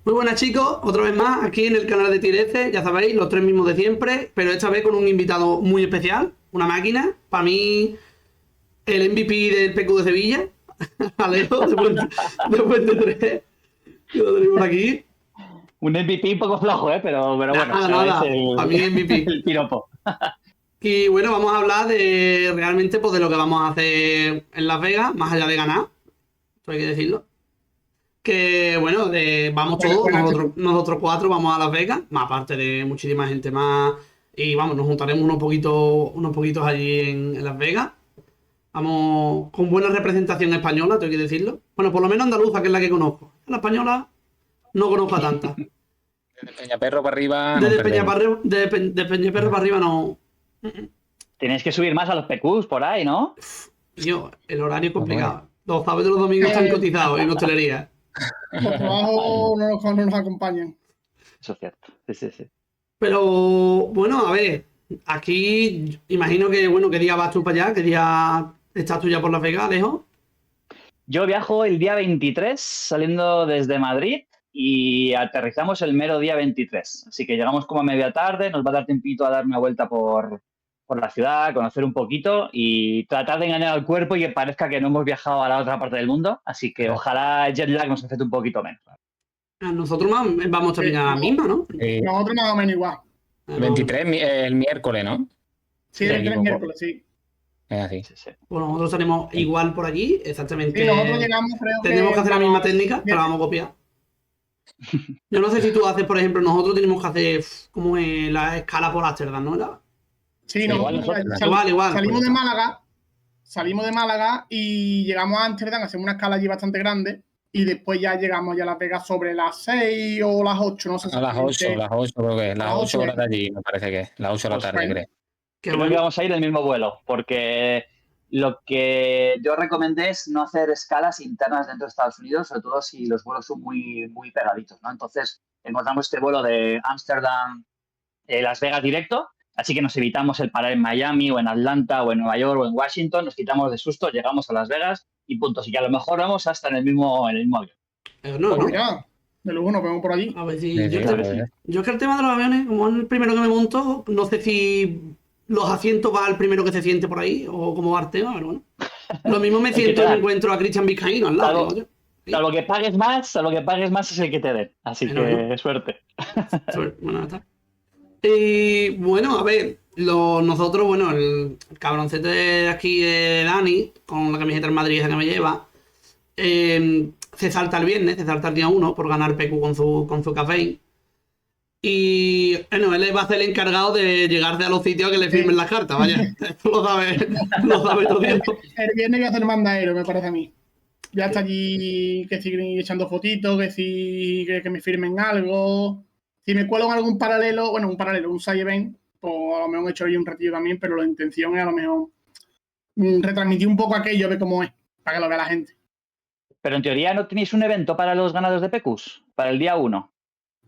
Muy buenas chicos, otra vez más aquí en el canal de Tirece, ya sabéis, los tres mismos de siempre, pero esta vez con un invitado muy especial, una máquina, para mí el MVP del PQ de Sevilla, Alejo, de Puente 3, que lo tenemos aquí. Un MVP un poco flojo, pero bueno, Nada, para mí MVP. el piropo. Y bueno, vamos a hablar de realmente pues, de lo que vamos a hacer en Las Vegas, más allá de ganar, esto hay que decirlo. Que bueno, vamos todos, nosotros cuatro vamos a Las Vegas, más aparte de muchísima gente más. Y vamos, nos juntaremos unos poquitos allí en Las Vegas. Vamos con buena representación española, tengo que decirlo. Bueno, por lo menos andaluza, que es la que conozco. La española no conozco a tanta. Desde Peñaperro para arriba. Desde Peñaperro para arriba no. Tenéis que subir más a los PQs por ahí, ¿no? Tío, el horario es complicado. Los sábados y los domingos están cotizados en hostelería. Los trabajos no nos acompañan. Eso es cierto. Sí. Pero bueno, a ver, aquí imagino que, bueno, ¿qué día vas tú para allá? ¿Qué día estás tú ya por Las Vegas, Alejo? Yo viajo el día 23 saliendo desde Madrid y aterrizamos el mero día 23. Así que llegamos como a media tarde, nos va a dar tiempito a dar una vuelta por la ciudad, conocer un poquito y tratar de engañar al cuerpo y que parezca que no hemos viajado a la otra parte del mundo. Así que ojalá el jet lag nos afecte un poquito menos. Nosotros vamos también a la misma, ¿no? Nosotros más o menos igual. 23 el miércoles, ¿no? Sí, el 23 miércoles, sí. Es así. Sí. Bueno, nosotros tenemos igual por allí, exactamente. Sí, nosotros llegamos, creo tenemos que hacer la misma técnica, pero la vamos a copiar. Yo no sé si tú haces, por ejemplo, nosotros tenemos que hacer como la escala por Ámsterdam, ¿no? Sí, igual. Salimos de Málaga y llegamos a Ámsterdam, hacemos una escala allí bastante grande y después ya llegamos ya a Las Vegas sobre las 6 o las 8, no sé si. A las 8 creo que es. Las 8 horas de allí, me parece que es. Las 8 de la tarde, creo. Creo que vamos a ir en el mismo vuelo, porque lo que yo recomendé es no hacer escalas internas dentro de Estados Unidos, sobre todo si los vuelos son muy, muy pegaditos, ¿no? Entonces, encontramos este vuelo de Ámsterdam, Las Vegas directo, así que nos evitamos el parar en Miami o en Atlanta o en Nueva York o en Washington, nos quitamos de susto, llegamos a Las Vegas y punto. Así que a lo mejor vamos hasta en el mismo avión. No. Ya, de luego nos vemos por allí. A ver si. Sí, Yo es que el tema de los aviones, como es el primero que me monto, no sé si los asientos va al primero que se siente por ahí o cómo va el tema, pero bueno. Lo mismo me siento y me encuentro a Cristian Vizcaíno al lado. Salvo que pagues más es el que te den. Así que suerte. Bueno, ya está. Y bueno, a ver, nosotros, bueno, el cabroncete de aquí de Dani, con la camiseta del Madrid que me lleva, se salta el viernes, se salta el día 1 por ganar PQ con su café. Y bueno, él va a ser el encargado de llegarse a los sitios a que le firmen las cartas, vaya. Esto lo sabe todo. El viernes voy a hacer mandaero, me parece a mí. Ya está allí que siguen echando fotitos, que me firmen algo. Si me cuelo en algún paralelo, un side event, pues a lo mejor he hecho ahí un retiro también, pero la intención es a lo mejor retransmitir un poco aquello, ver cómo es, para que lo vea la gente. Pero en teoría no tenéis un evento para los ganadores de PQs, para el día 1.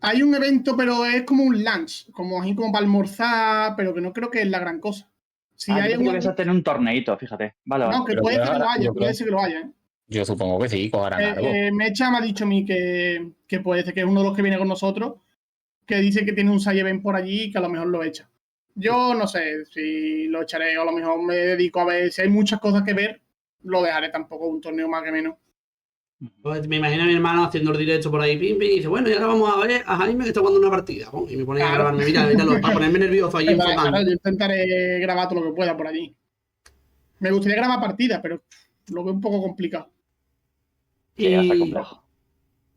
Hay un evento, pero es como un lunch, como para almorzar, pero que no creo que es la gran cosa. Si hay que vas a tener un torneito, fíjate. Vale. No, que puede ser que lo haya, ¿eh? Yo supongo que sí, cogerán algo. Mecha me ha dicho a mí que puede ser que es uno de los que viene con nosotros, que dice que tiene un side event por allí y que a lo mejor lo echa. Yo no sé si lo echaré o a lo mejor me dedico a ver. Si hay muchas cosas que ver, lo dejaré, tampoco un torneo más que menos. Pues me imagino a mi hermano haciendo el directo por ahí, pim, y dice, bueno, y ahora vamos a ver a Jaime que está jugando una partida. Y me pone a grabarme, míralo, para ponerme nervioso ahí enfocando. Yo intentaré grabar todo lo que pueda por allí. Me gustaría grabar partidas, pero lo veo un poco complicado. Sí, está complejo.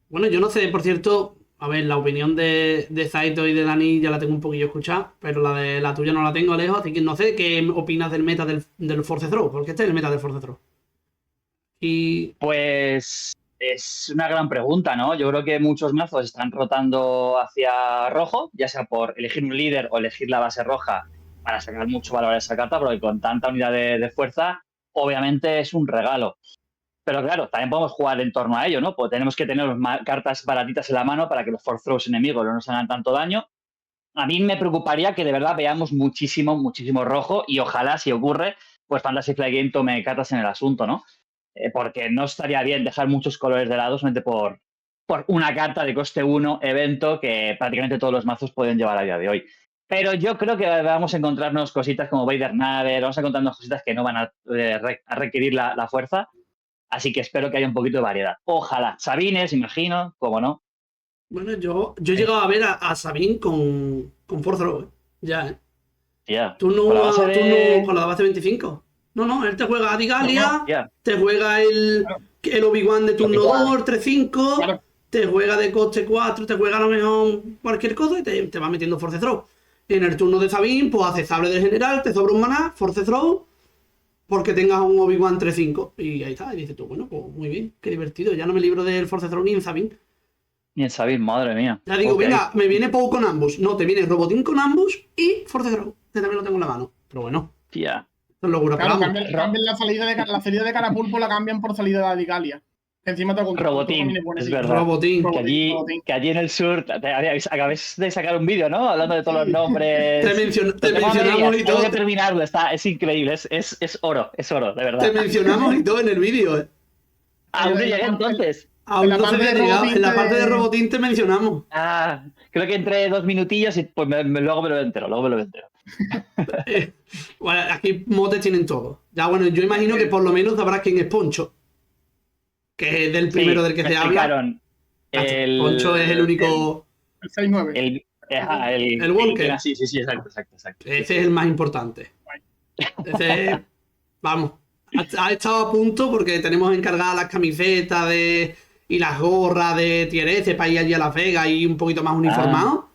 Bueno, yo no sé, por cierto, a ver, la opinión de Zaito y de Dani ya la tengo un poquillo escuchada, pero la tuya no la tengo, Alejo, así que no sé qué opinas del meta del Force Throw, porque este es el meta del Force Throw. Pues es una gran pregunta, ¿no? Yo creo que muchos mazos están rotando hacia rojo, ya sea por elegir un líder o elegir la base roja para sacar mucho valor a esa carta, porque con tanta unidad de fuerza, obviamente es un regalo. Pero claro, también podemos jugar en torno a ello, ¿no? Pues tenemos que tener cartas baratitas en la mano para que los force throws enemigos no nos hagan tanto daño. A mí me preocuparía que de verdad veamos muchísimo rojo y ojalá, si ocurre, pues Fantasy Flight Game tome cartas en el asunto, ¿no? Porque no estaría bien dejar muchos colores de lado solamente por por una carta de coste 1 evento que prácticamente todos los mazos pueden llevar a día de hoy. Pero yo creo que vamos a encontrarnos cositas como Vader Nader, vamos a encontrarnos cositas que no van a requerir la fuerza. Así que espero que haya un poquito de variedad. Ojalá. Sabines, imagino, cómo no. Bueno, yo he llegado a ver a Sabine con Force Throw, ya, ¿eh? Yeah. Tú no, Con la base de... con la base 25. No, él te juega a Digalia, Yeah. te juega el Obi-Wan de turno 2, 3-5, Claro. te juega de coste 4, te juega a lo mejor cualquier cosa y te va metiendo Force Throw. En el turno de Sabine, pues hace sable del general, te sobra un maná, Force Throw, porque tengas un Obi-Wan 3-5. Y ahí está, y dices tú, bueno, pues muy bien, qué divertido. Ya no me libro del Force Throw ni en Sabine. Ni en Sabine, madre mía. Ya digo, Ok. venga, me viene Pou con Ambush. No, te viene Robotín con Ambush y Force Throw, que también lo tengo en la mano. Pero bueno, Tía. es locura. Claro, Pero vamos. cambian la salida de Carapulpo la cambian por salida de Adigalia. Encima te Robotín, es verdad. Robotín. Que allí en el sur acabáis de sacar un vídeo, ¿no? Hablando de todos los nombres. Te mencionamos y todo. Tengo que terminarlo, es increíble, es oro, de verdad. Te mencionamos y todo en el vídeo, ¿eh? ¿Aún no llegué entonces? Aún En la no se parte había de llegado. Robotín En la parte de Robotín te mencionamos. Ah, creo que entre 2 minutillos y pues luego me lo entero. Bueno, aquí motes tienen todo. Ya bueno, yo imagino que por lo menos sabrás quién es Poncho. Que es del primero del que me se habla. explicaron. Poncho es el único. El 6-9. El Walker. Sí, exacto. Ese es el más importante. Ese, vamos, ha estado a punto porque tenemos encargadas las camisetas y las gorras de Tier S para ir allí a Las Vegas y un poquito más uniformado.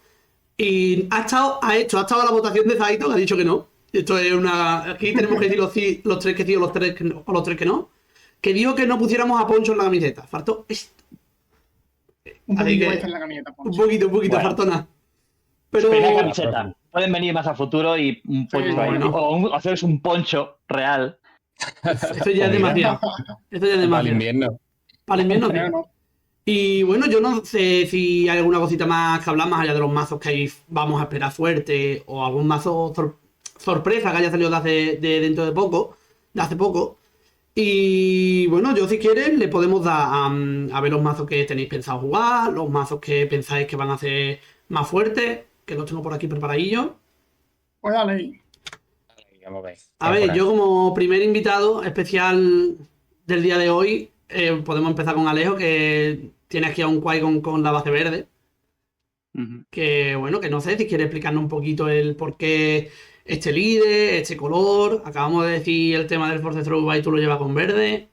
Y ha estado la votación de Zaito, que ha dicho que no. Esto es una. Aquí tenemos que decir los tres que sí o los tres que no. Que dijo que no pusiéramos a Poncho en la camiseta. Faltó esto. Un Así poquito que- más en la camiseta. Un poquito, Bueno. faltó nada. Pero. Primera camiseta. Pueden venir más a futuro y un poncho Sí, ahí. bueno. O haceros un poncho real. Eso ya es demasiado. Eso ya es Para el demasiado. invierno. Para el invierno, sí. Pero no. Y bueno, yo no sé si hay alguna cosita más que hablar más allá de los mazos que ahí vamos a esperar fuerte o algún mazo sorpresa que haya salido de hace poco. Y bueno, yo si quieres le podemos dar a ver los mazos que tenéis pensado jugar, los mazos que pensáis que van a ser más fuertes, que los tengo por aquí preparadillos. Pues dale. Vamos a ver. A ver, Temporada. yo como primer invitado especial del día de hoy, podemos empezar con Alejo, que tiene aquí a un Qui-Gon con la base verde. Que bueno, que no sé si quiere explicarnos un poquito el por qué este líder, este color. Acabamos de decir el tema del Force Throw y tú lo llevas con verde.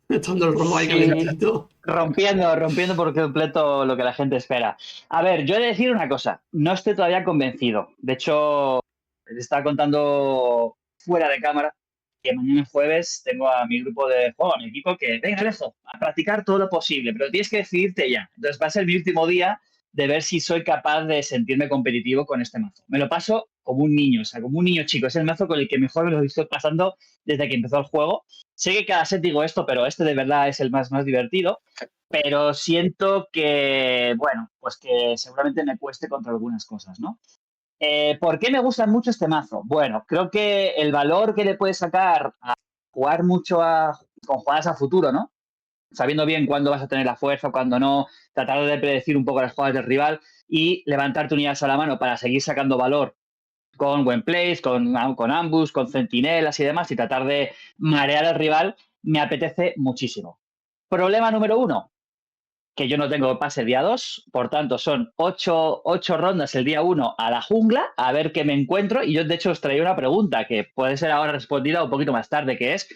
Estando el rojo ahí Sí. calentito. Rompiendo por completo lo que la gente espera. A ver, yo he de decir una cosa. No estoy todavía convencido. De hecho, les estaba contando fuera de cámara que mañana jueves tengo a mi grupo de juego, a mi equipo, que venga, Alejo, a practicar todo lo posible, pero tienes que decidirte ya. Entonces va a ser mi último día de ver si soy capaz de sentirme competitivo con este mazo. Me lo paso como un niño, o sea, como un niño chico. Es el mazo con el que mejor me lo estoy pasando desde que empezó el juego. Sé que cada set digo esto, pero este de verdad es el más divertido. Pero siento que, bueno, pues que seguramente me cueste contra algunas cosas, ¿no? ¿Por qué me gusta mucho este mazo? Bueno, creo que el valor que le puedes sacar a jugar mucho con jugadas a futuro, ¿no? Sabiendo bien cuándo vas a tener la fuerza, cuándo no, tratar de predecir un poco las jugadas del rival y levantarte unidades a la mano para seguir sacando valor con buen plays, con ambush, con centinelas y demás, y tratar de marear al rival, me apetece muchísimo. Problema número 1, que yo no tengo pase día 2, por tanto son 8 rondas el día 1 a la jungla, a ver qué me encuentro, y yo de hecho os traía una pregunta que puede ser ahora respondida un poquito más tarde, que es,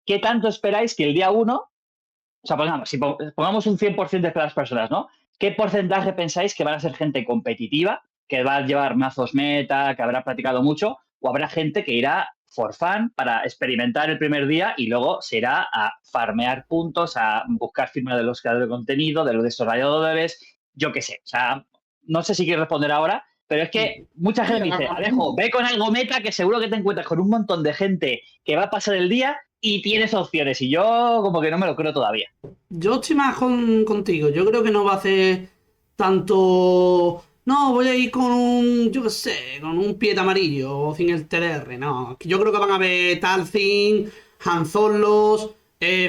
¿qué tanto esperáis que el día 1, o sea, pongamos un 100% de las personas, ¿no? ¿Qué porcentaje pensáis que van a ser gente competitiva, que va a llevar mazos meta, que habrá practicado mucho, o habrá gente que irá for fun para experimentar el primer día y luego se irá a farmear puntos, a buscar firma de los creadores de contenido, de los desarrolladores, yo qué sé. O sea, no sé si quieres responder ahora, pero es que mucha gente me dice, Alejo, ve con algo meta que seguro que te encuentras con un montón de gente que va a pasar el día y tienes opciones. Y yo como que no me lo creo todavía. Yo estoy más contigo. Yo creo que no va a hacer tanto. No, voy a ir con un, yo qué sé, con un pie amarillo o sin el TDR. No, yo creo que van a ver Talzin, Han Solos,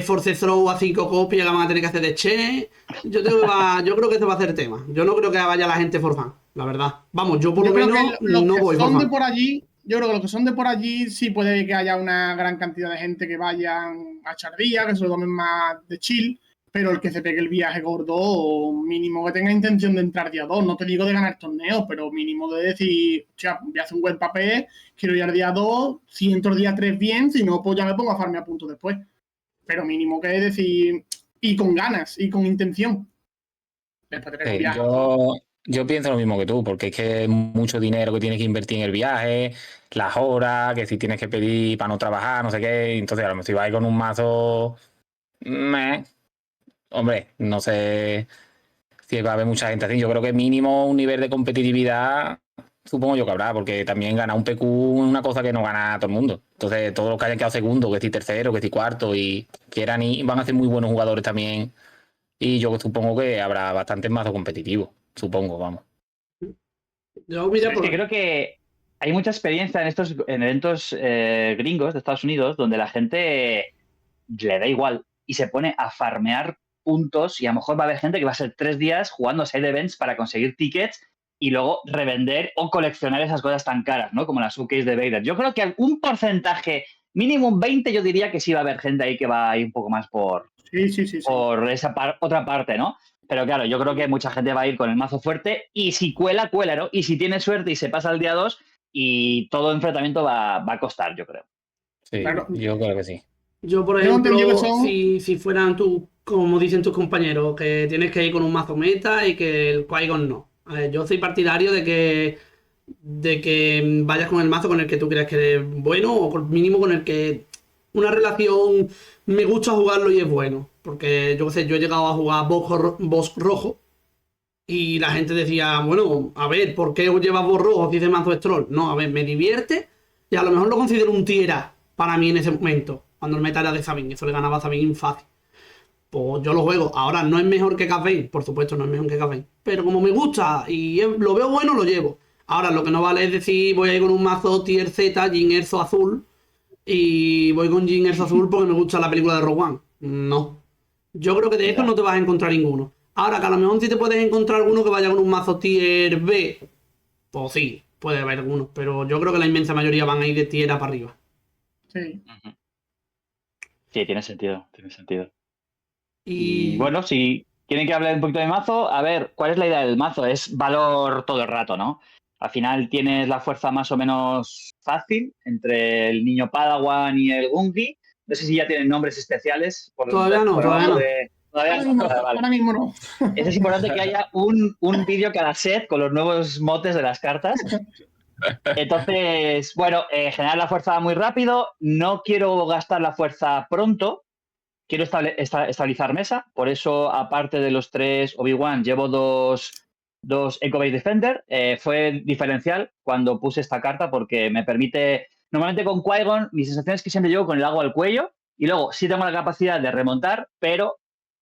Force Throw a 5 copias la van a tener que hacer de Che. Yo creo que este va a ser tema. Yo no creo que vaya la gente for fan, la verdad. Vamos, yo por lo Yo creo menos que los no que voy for son de fan. por allí, yo creo que los que son de por allí sí puede que haya una gran cantidad de gente que vayan a echar días, que se lo tomen más de chill, pero el que se pegue el viaje gordo, o mínimo que tenga intención de entrar día 2, no te digo de ganar torneos, pero mínimo de decir, o sea, voy a hacer un buen papel, quiero ir al día 2, si entro día 3 bien, si no, pues ya me pongo a farmear puntos después. Pero mínimo que decir, y con ganas, y con intención. Después de pegar un Sí, viaje. yo pienso lo mismo que tú, porque es que es mucho dinero que tienes que invertir en el viaje, las horas, que si tienes que pedir para no trabajar, no sé qué. Entonces, a lo mejor si vas con un mazo, hombre, no sé si va a haber mucha gente así. Yo creo que mínimo un nivel de competitividad, supongo yo que habrá, porque también gana un PQ es una cosa que no gana todo el mundo. Entonces, todos los que hayan quedado segundo, que si tercero, que si cuarto, y quieran ir, van a ser muy buenos jugadores también. Y yo supongo que habrá bastantes mazos competitivos. Supongo, vamos. Yo, mira, Es que creo que hay mucha experiencia en eventos gringos de Estados Unidos donde la gente le da igual y se pone a farmear puntos y a lo mejor va a haber gente que va a ser 3 días jugando side events para conseguir tickets y luego revender o coleccionar esas cosas tan caras, ¿no? Como las showcase de Vader. Yo creo que algún porcentaje, mínimo un 20, yo diría que sí va a haber gente ahí que va a ir un poco más por Sí. esa otra parte, ¿no? Pero claro, yo creo que mucha gente va a ir con el mazo fuerte y si cuela, ¿no? Y si tiene suerte y se pasa al día 2 y todo enfrentamiento va a costar, yo creo. Sí, Claro. yo creo que sí. yo por Tengo entendido que ejemplo, son. si fueran tú, como dicen tus compañeros, que tienes que ir con un mazo meta y que el Qui-Gon no. A ver, yo soy partidario de que vayas con el mazo con el que tú creas que es bueno o mínimo con el que una relación me gusta jugarlo y es bueno. Porque yo qué sé, yo he llegado a jugar Boss rojo y la gente decía, bueno, a ver, ¿por qué llevas Boss rojo si ese mazo es troll? No, a ver, me divierte y a lo mejor lo considero un tier A para mí en ese momento, cuando el meta era de Sabin, eso le ganaba a Sabin fácil. Pues yo lo juego. Ahora no es mejor que Cad Bane, por supuesto, no es mejor que Cad Bane. Pero como me gusta y lo veo bueno, lo llevo. Ahora lo que no vale es decir voy a ir con un mazo tier Z, Jin Erso azul, y voy con Jin Erso azul porque me gusta la película de Rogue One. No. Yo creo que de estos no te vas a encontrar ninguno. Ahora que a lo mejor sí te puedes encontrar alguno que vaya con un mazo tier B, pues sí, puede haber algunos. Pero yo creo que la inmensa mayoría van a ir de tier A para arriba. Sí. Sí, tiene sentido, tiene sentido. Y Y bueno, si quieren que hable un poquito de mazo, a ver, ¿cuál es la idea del mazo? Es valor todo el rato, ¿no? Al final tienes la fuerza más o menos fácil entre el niño Padawan y el Gungi. No sé si ya tienen nombres especiales todavía no, por todavía debajo no. de... Todavía Ahora no. mismo, Vale, vale. ahora mismo no. Es importante que haya un vídeo cada set con los nuevos motes de las cartas. Entonces, bueno, generar la fuerza muy rápido. No quiero gastar la fuerza pronto. Quiero estabilizar mesa. Por eso, aparte de los 3 Obi-Wan, llevo dos Echo Base Defender. Fue diferencial cuando puse esta carta porque me permite... Normalmente con Qui-Gon, mi sensación es que siempre llego con el agua al cuello y luego sí tengo la capacidad de remontar, pero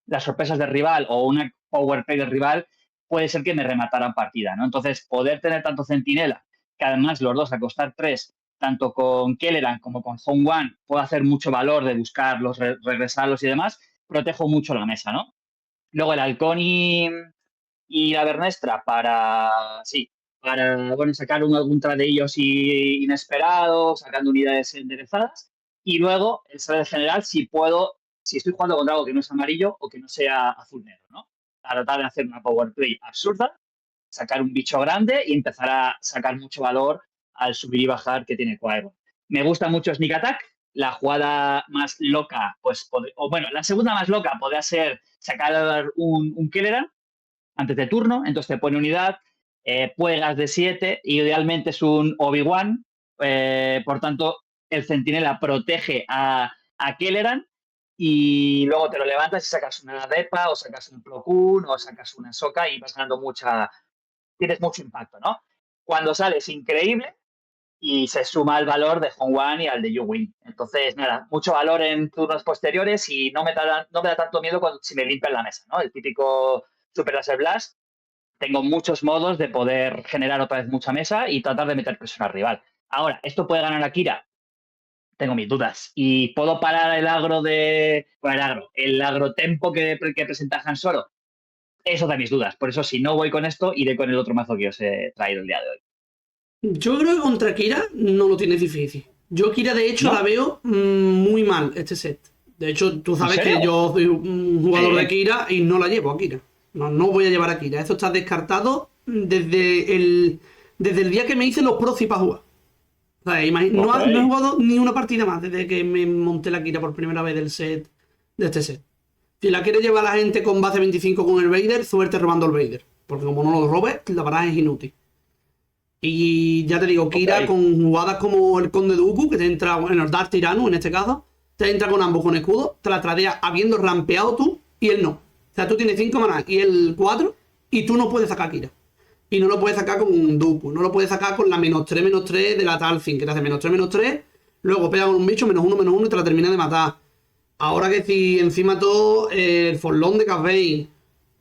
las sorpresas del rival o una power play del rival puede ser que me remataran partida, ¿no? Entonces, poder tener tanto centinela, que además los dos a costar 3, tanto con Kelleran como con Hong Wan, puedo hacer mucho valor de buscarlos, regresarlos y demás, protejo mucho la mesa, ¿no? Luego el halcón y la Vernestra para bueno, sacar algún tradeillos inesperado, sacando unidades enderezadas. Y luego el saber general si estoy jugando contra algo que no es amarillo o que no sea azul-negro, ¿no? Tratar de hacer una power play absurda, sacar un bicho grande y empezar a sacar mucho valor al subir y bajar que tiene Qui-Gon. Me gusta mucho Sneak Attack. La jugada más loca, la segunda más loca podría ser sacar un Kelleran antes de turno, entonces te pone unidad, juegas de 7, idealmente es un Obi-Wan, por tanto, el centinela protege a Kelleran y luego te lo levantas y sacas una Depa o sacas un Plo Koon o sacas una Soka y vas ganando tienes mucho impacto, ¿no? Cuando sales, increíble, y se suma el valor de Hong Wan y al de Yu Wing. Entonces, nada, mucho valor en turnos posteriores y no me da tanto miedo si me limpian la mesa, ¿no? El típico Super Laser Blast. Tengo muchos modos de poder generar otra vez mucha mesa y tratar de meter presión al rival. Ahora, ¿esto puede ganar a Kira? tengo mis dudas. ¿Y puedo parar el agro el agrotempo que presenta Han Solo? Eso da mis dudas. Por eso, si no voy con esto, iré con el otro mazo que os he traído el día de hoy. Yo creo que contra Kira no lo tienes difícil. Yo Kira, de hecho, ¿No? la veo muy mal este set. De hecho, tú sabes ¿En serio? que yo soy un jugador Sí. de Kira y no la llevo a Kira. No voy a llevar a Kira. Eso está descartado desde el día que me hice los pros para jugar. O sea, no he jugado ni una partida más desde que me monté la Kira por primera vez de este set. Si la quiere llevar la gente con base 25 con el Vader, suerte robando el Vader. Porque como no lo robes, la baraja es inútil. Y ya te digo, Kira con jugadas como el Conde Dooku, que te entra en el Darth Tyranus en este caso, te entra con ambos con escudo, te la tradea habiendo rampeado tú y él no. O sea, tú tienes 5 maná y él 4 y tú no puedes sacar Kira. Y no lo puedes sacar con un Dooku, no lo puedes sacar con la -3/-3 de la Talfin, que te hace -3/-3, luego pega con un bicho -1/-1 y te la termina de matar. Ahora que si encima todo el Forlón de Cad Bane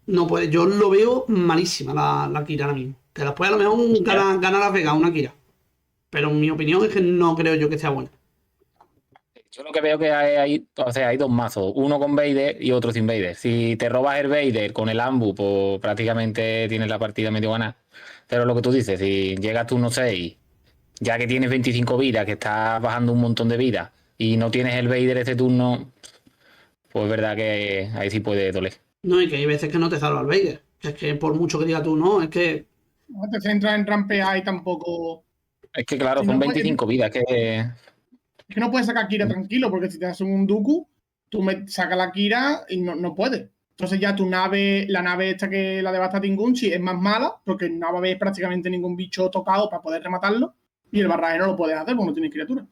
no puede, yo lo veo malísima la Kira ahora mismo. Que después a lo mejor gana Las Vegas una Kira. Pero en mi opinión es que no creo yo que sea buena. Yo lo que veo que hay dos mazos, uno con Vader y otro sin Vader. Si te robas el Vader con el Ambu, pues prácticamente tienes la partida medio ganada. Pero lo que tú dices, si llegas turno 6, ya que tienes 25 vidas, que estás bajando un montón de vidas, y no tienes el Vader este turno, pues es verdad que ahí sí puede doler. No, y que hay veces que no te salva el Vader. Que es que por mucho que digas tú, no, es que... No te centras en rampear y tampoco... Es que claro, Si son no 25 vidas, que... Es que no puedes sacar Kira tranquilo, porque si te das un Dooku, tú sacas la Kira y no puedes. Entonces ya la nave esta que la devasta Tingunchi es más mala, porque no va a haber prácticamente ningún bicho tocado para poder rematarlo, y el barraje no lo puedes hacer porque no tienes criatura.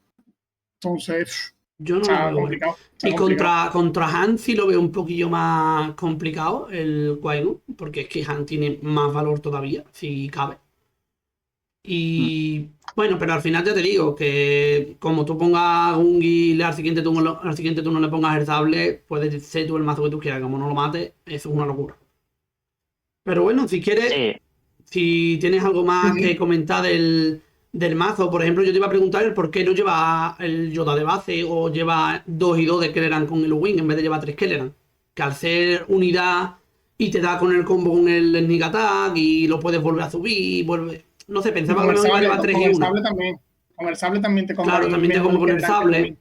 Entonces, Yo no está lo veo complicado. y contra Han sí lo veo un poquillo más complicado, el Qui-Gon, porque es que Han tiene más valor todavía, si cabe. Y bueno, pero al final ya te digo que como tú pongas un guile al siguiente turno le pongas el sable, puedes ser tú el mazo que tú quieras, como no lo mates, eso es una locura. Pero bueno, si quieres, si tienes algo más que comentar del mazo, por ejemplo, yo te iba a preguntar el por qué no lleva el Yoda de base o lleva 2 y 2 de Kelleran con el Wing en vez de llevar 3 Kelleran. Que al ser unidad y te da con el combo con el Sneak Attack y lo puedes volver a subir, no sé, pensaba que iba a llevar 3 y 1. Con el sable también te combo. Claro, también te combo con el sable.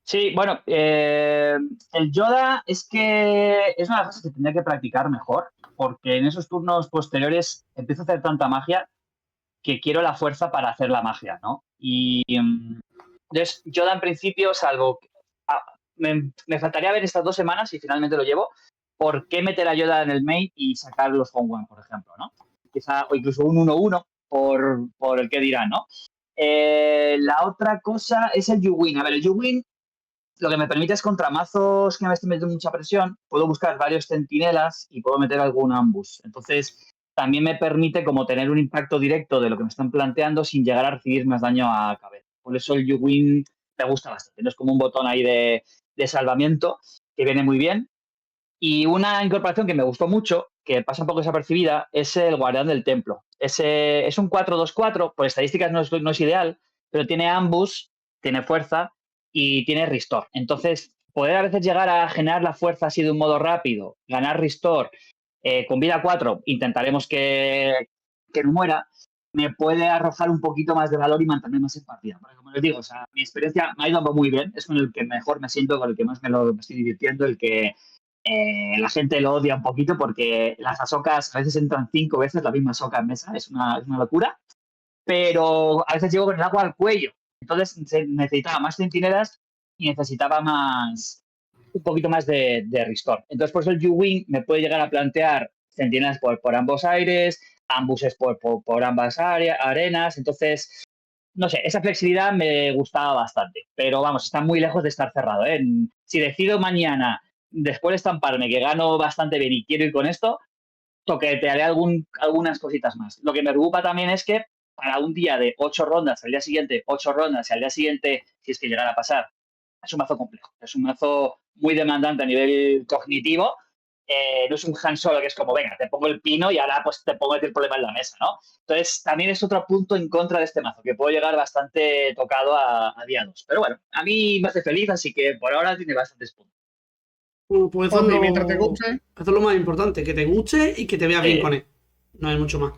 Sí, bueno, el Yoda es que es una de las cosas que tendría que practicar mejor, porque en esos turnos posteriores empiezo a hacer tanta magia que quiero la fuerza para hacer la magia, ¿no? Y entonces Yoda en principio, salvo... me faltaría ver estas 2 semanas, y finalmente lo llevo, ¿por qué meter a Yoda en el main y sacar los Home One, por ejemplo, ¿no? Quizá, o incluso un 1-1 por el que dirán, ¿no? La otra cosa es el You-Win. A ver, el You-Win lo que me permite es contra mazos que me estén metiendo mucha presión, puedo buscar varios centinelas y puedo meter algún ambush. Entonces, también me permite como tener un impacto directo de lo que me están planteando sin llegar a recibir más daño a cabeza. Por eso el You-Win me gusta bastante. Es como un botón ahí de salvamiento que viene muy bien. Y una incorporación que me gustó mucho, que pasa un poco desapercibida, es el Guardián del Templo. Es un 4-2-4, por estadísticas no es ideal, pero tiene ambush, tiene fuerza y tiene restore. Entonces, poder a veces llegar a generar la fuerza así de un modo rápido, ganar restore, con vida 4, intentaremos que no muera, me puede arrojar un poquito más de valor y mantenerme más en partida. Porque, como les digo, o sea, mi experiencia me ha ido muy bien, es con el que mejor me siento, con el que más me estoy divirtiendo, el que la gente lo odia un poquito porque las Ahsokas a veces entran 5 veces la misma Ahsoka en mesa, es una locura, pero a veces llego con el agua al cuello. Entonces necesitaba más centinelas y necesitaba un poquito más de restore. Entonces por eso el You-Wing me puede llegar a plantear centinelas por ambos aires, ambushes por ambas arenas. Entonces, no sé, esa flexibilidad me gustaba bastante. Pero vamos, está muy lejos de estar cerrado, ¿eh? Si decido mañana, después de estamparme, que gano bastante bien y quiero ir con esto, toquetearé algunas cositas más. Lo que me preocupa también es que para un día de 8 rondas, al día siguiente 8 rondas y al día siguiente, si es que llegara a pasar, es un mazo complejo. Es un mazo muy demandante a nivel cognitivo. no es un Han Solo que es como, venga, te pongo el pino y ahora pues te pongo el problema en la mesa, ¿no? Entonces, también es otro punto en contra de este mazo, que puedo llegar bastante tocado a día 2. Pero bueno, a mí me hace feliz, así que por ahora tiene bastantes puntos. Pues eso Hombre, mientras te guste. eso es lo más importante, que te guste y que te veas bien con él. No hay mucho más.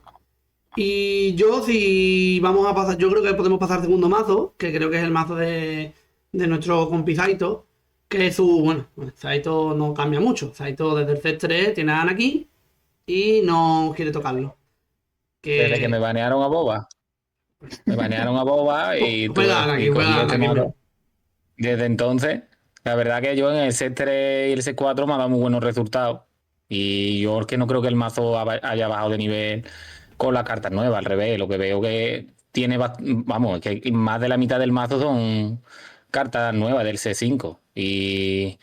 Y yo, si vamos a pasar, yo creo que podemos pasar al segundo mazo, que creo que es el mazo de nuestro compi Zaito, que es su, bueno, Zaito no cambia mucho. Zaito desde el C3 tiene a Anakin y no quiere tocarlo. Desde que me banearon a Boba. Me banearon a Boba y Juega Anakin, y cogí juega este Anakin, mazo. bro. Desde entonces, la verdad que yo en el C3 y el C4 me ha dado muy buenos resultados. Y yo es que no creo que el mazo haya bajado de nivel con las cartas nuevas, al revés. Lo que veo que tiene, vamos, que más de la mitad del mazo son cartas nuevas del C5. Y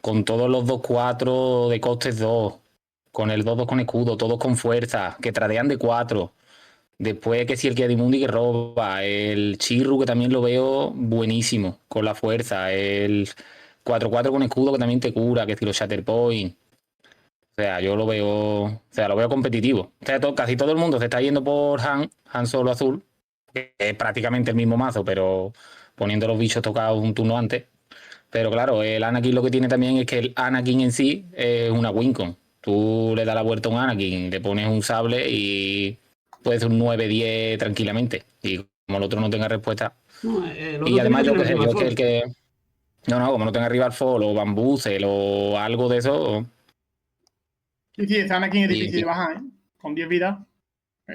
con todos los 2-4 de costes 2, con el 2-2 con escudo, todos con fuerza, que tradean de 4. Después que si el Kiadimundi que roba, el Chirru que también lo veo buenísimo, con la fuerza, el 4-4 con escudo que también te cura, que si los Shatterpoint. O sea, yo lo veo, o sea, lo veo competitivo. O sea, casi todo el mundo se está yendo por Han Solo azul, que es prácticamente el mismo mazo, pero poniendo los bichos tocados un turno antes. Pero claro, el Anakin lo que tiene también es que el Anakin en sí es una Wincon. Tú le das la vuelta a un Anakin, le pones un sable y puede ser un 9-10 tranquilamente. Y como el otro no tenga respuesta. No, el Y otro además tiene yo que que tener sé, yo más que el que. No, como no tenga Rival Fall o Bambucel o algo de eso. Sí, ese Anakin es difícil Y de bajar, ¿eh? Con 10 vidas.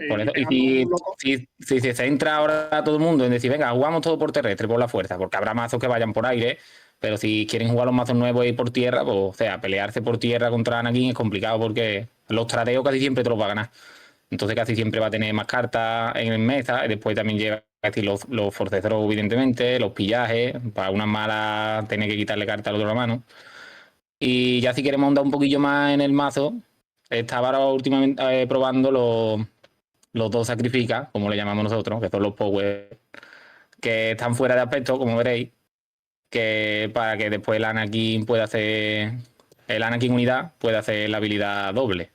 por Y eso, y pegando como un loco. si se centra ahora todo el mundo en decir, venga, jugamos todo por terrestre, por la fuerza, porque habrá mazos que vayan por aire, pero si quieren jugar los mazos nuevos y por tierra, pues, o sea, pelearse por tierra contra Anakin es complicado porque los tradeos casi siempre te los va a ganar. Entonces casi siempre va a tener más cartas en mesa y después también lleva los force throw, evidentemente, los pillajes, para unas malas tener que quitarle carta al otro la mano. Y ya si queremos andar un poquillo más en el mazo, estaba ahora últimamente probando los dos sacrificas, como le llamamos nosotros, que son los power, que están fuera de aspecto, como veréis, que para que después el Anakin pueda hacer, el Anakin unidad puede hacer la habilidad doble.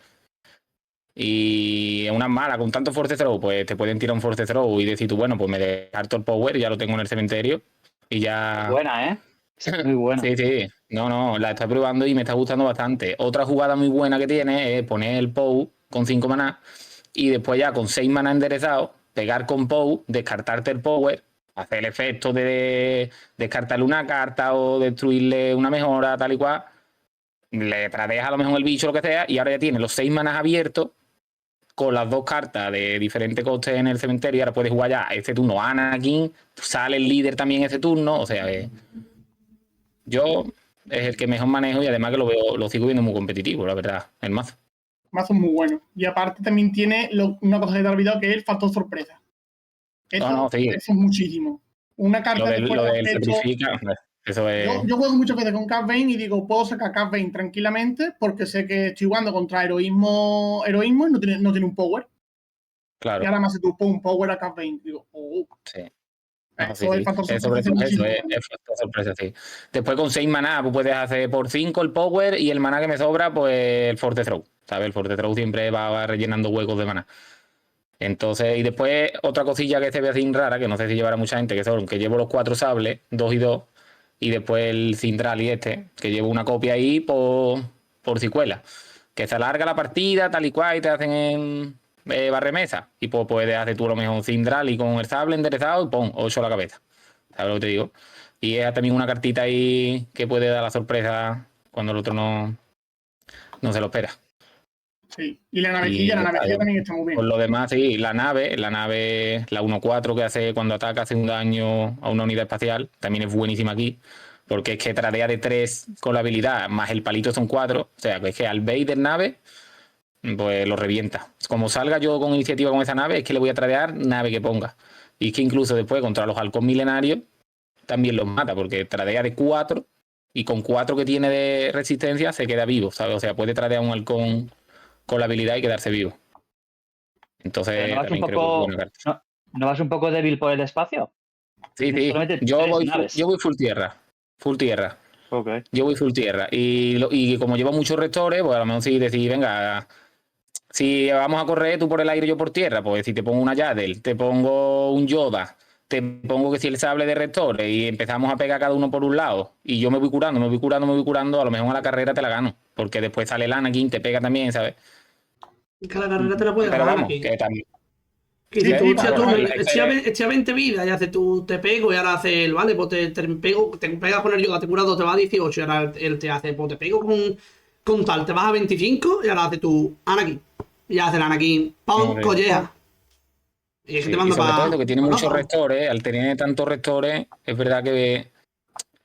Y una mala con tanto force throw, pues te pueden tirar un force throw y decir tú, bueno, pues me descarto el power, ya lo tengo en el cementerio y ya. Buena, ¿eh? Es muy buena. Sí. No, la estoy probando y me está gustando bastante. Otra jugada muy buena que tiene es poner el POW con 5 maná y después ya con 6 maná enderezados, pegar con POW, descartarte el power, hacer el efecto de descartarle una carta o destruirle una mejora, tal y cual. Le tradeas a lo mejor el bicho, lo que sea, y ahora ya tiene los 6 manás abiertos con las 2 cartas de diferentes costes en el cementerio. Y ahora puedes jugar ya este turno Anakin, sale el líder también ese turno, o sea, yo es el que mejor manejo y además que lo sigo viendo muy competitivo, la verdad, el mazo. Mazo muy bueno. Y aparte también tiene una cosa que te he olvidado, que es el factor sorpresa. Eso, Sí. eso es muchísimo. Una carta Lo del de sacrifica, eso es. yo juego muchas veces con Cat Bane y digo, puedo sacar Cat Bane tranquilamente porque sé que estoy jugando contra heroísmo y no tiene un power. Claro. Y ahora me hace tu un power a Cat Bane. Digo, Sí. Eso es factor Es sorpresa. sobre todo eso, muchísimo. es factor sorpresa, sí. Después con 6 maná, pues puedes hacer por 5 el power y el maná que me sobra, pues el force throw. ¿Sabes? El force throw siempre va rellenando huecos de maná. Entonces, y después otra cosilla que se ve así rara, que no sé si llevará mucha gente, que son que llevo los 4 sables, 2 y 2, y después el Sindral y que llevo una copia ahí por si cuela. Que se alarga la partida, tal y cual, y te hacen en barremesa. Y pues puedes hacer tú lo mejor Sindral y con el sable enderezado y pon 8 a la cabeza. ¿Sabes lo que te digo? Y es también una cartita ahí que puede dar la sorpresa cuando el otro no se lo espera. Sí, y la navecilla también está muy bien. Por lo demás, sí, la nave, la 1-4 que hace cuando ataca hace un daño a una unidad espacial, también es buenísima aquí, porque es que tradea de 3 con la habilidad, más el palito son 4, o sea, que es que al Vader nave, pues lo revienta. Como salga yo con iniciativa con esa nave, es que le voy a tradear nave que ponga. Y es que incluso después contra los halcón milenarios, también los mata, porque tradea de 4 y con 4 que tiene de resistencia se queda vivo, ¿sabes? O sea, puede tradear un halcón con la habilidad y quedarse vivo. Entonces, ¿No vas también un creo que es poco, buena carta. ¿no vas un poco débil por el espacio? Sí. Solamente Yo 3 voy, naves. yo voy full tierra. Full tierra. Ok. Yo voy full tierra. Y como llevo muchos rectores, pues a lo mejor si decís, venga, si vamos a correr tú por el aire, yo por tierra, pues si te pongo una Yadel, te pongo un Yoda, te pongo que si el sable de rectores y empezamos a pegar cada uno por un lado y yo me voy curando, a lo mejor a la carrera te la gano, porque después sale el Anakin, te pega también, ¿sabes? Que la carrera te la puedes Pero ganar vamos, aquí. que también. Que si Sí, tú, claro, echa 20 vidas y haces tú te pego y ahora hace el, vale, pues te pego, te pegas con el yoga, te curas 2, te va a 18 y ahora él te hace, pues te pego con tal, te vas a 25 y ahora hace tu Anakin. Y hace el Anakin, ¡pum! Hombre. Colleja. Y es que Sí, te y manda sobre todo para. esto que tiene muchos rectores, al tener tantos rectores, es verdad que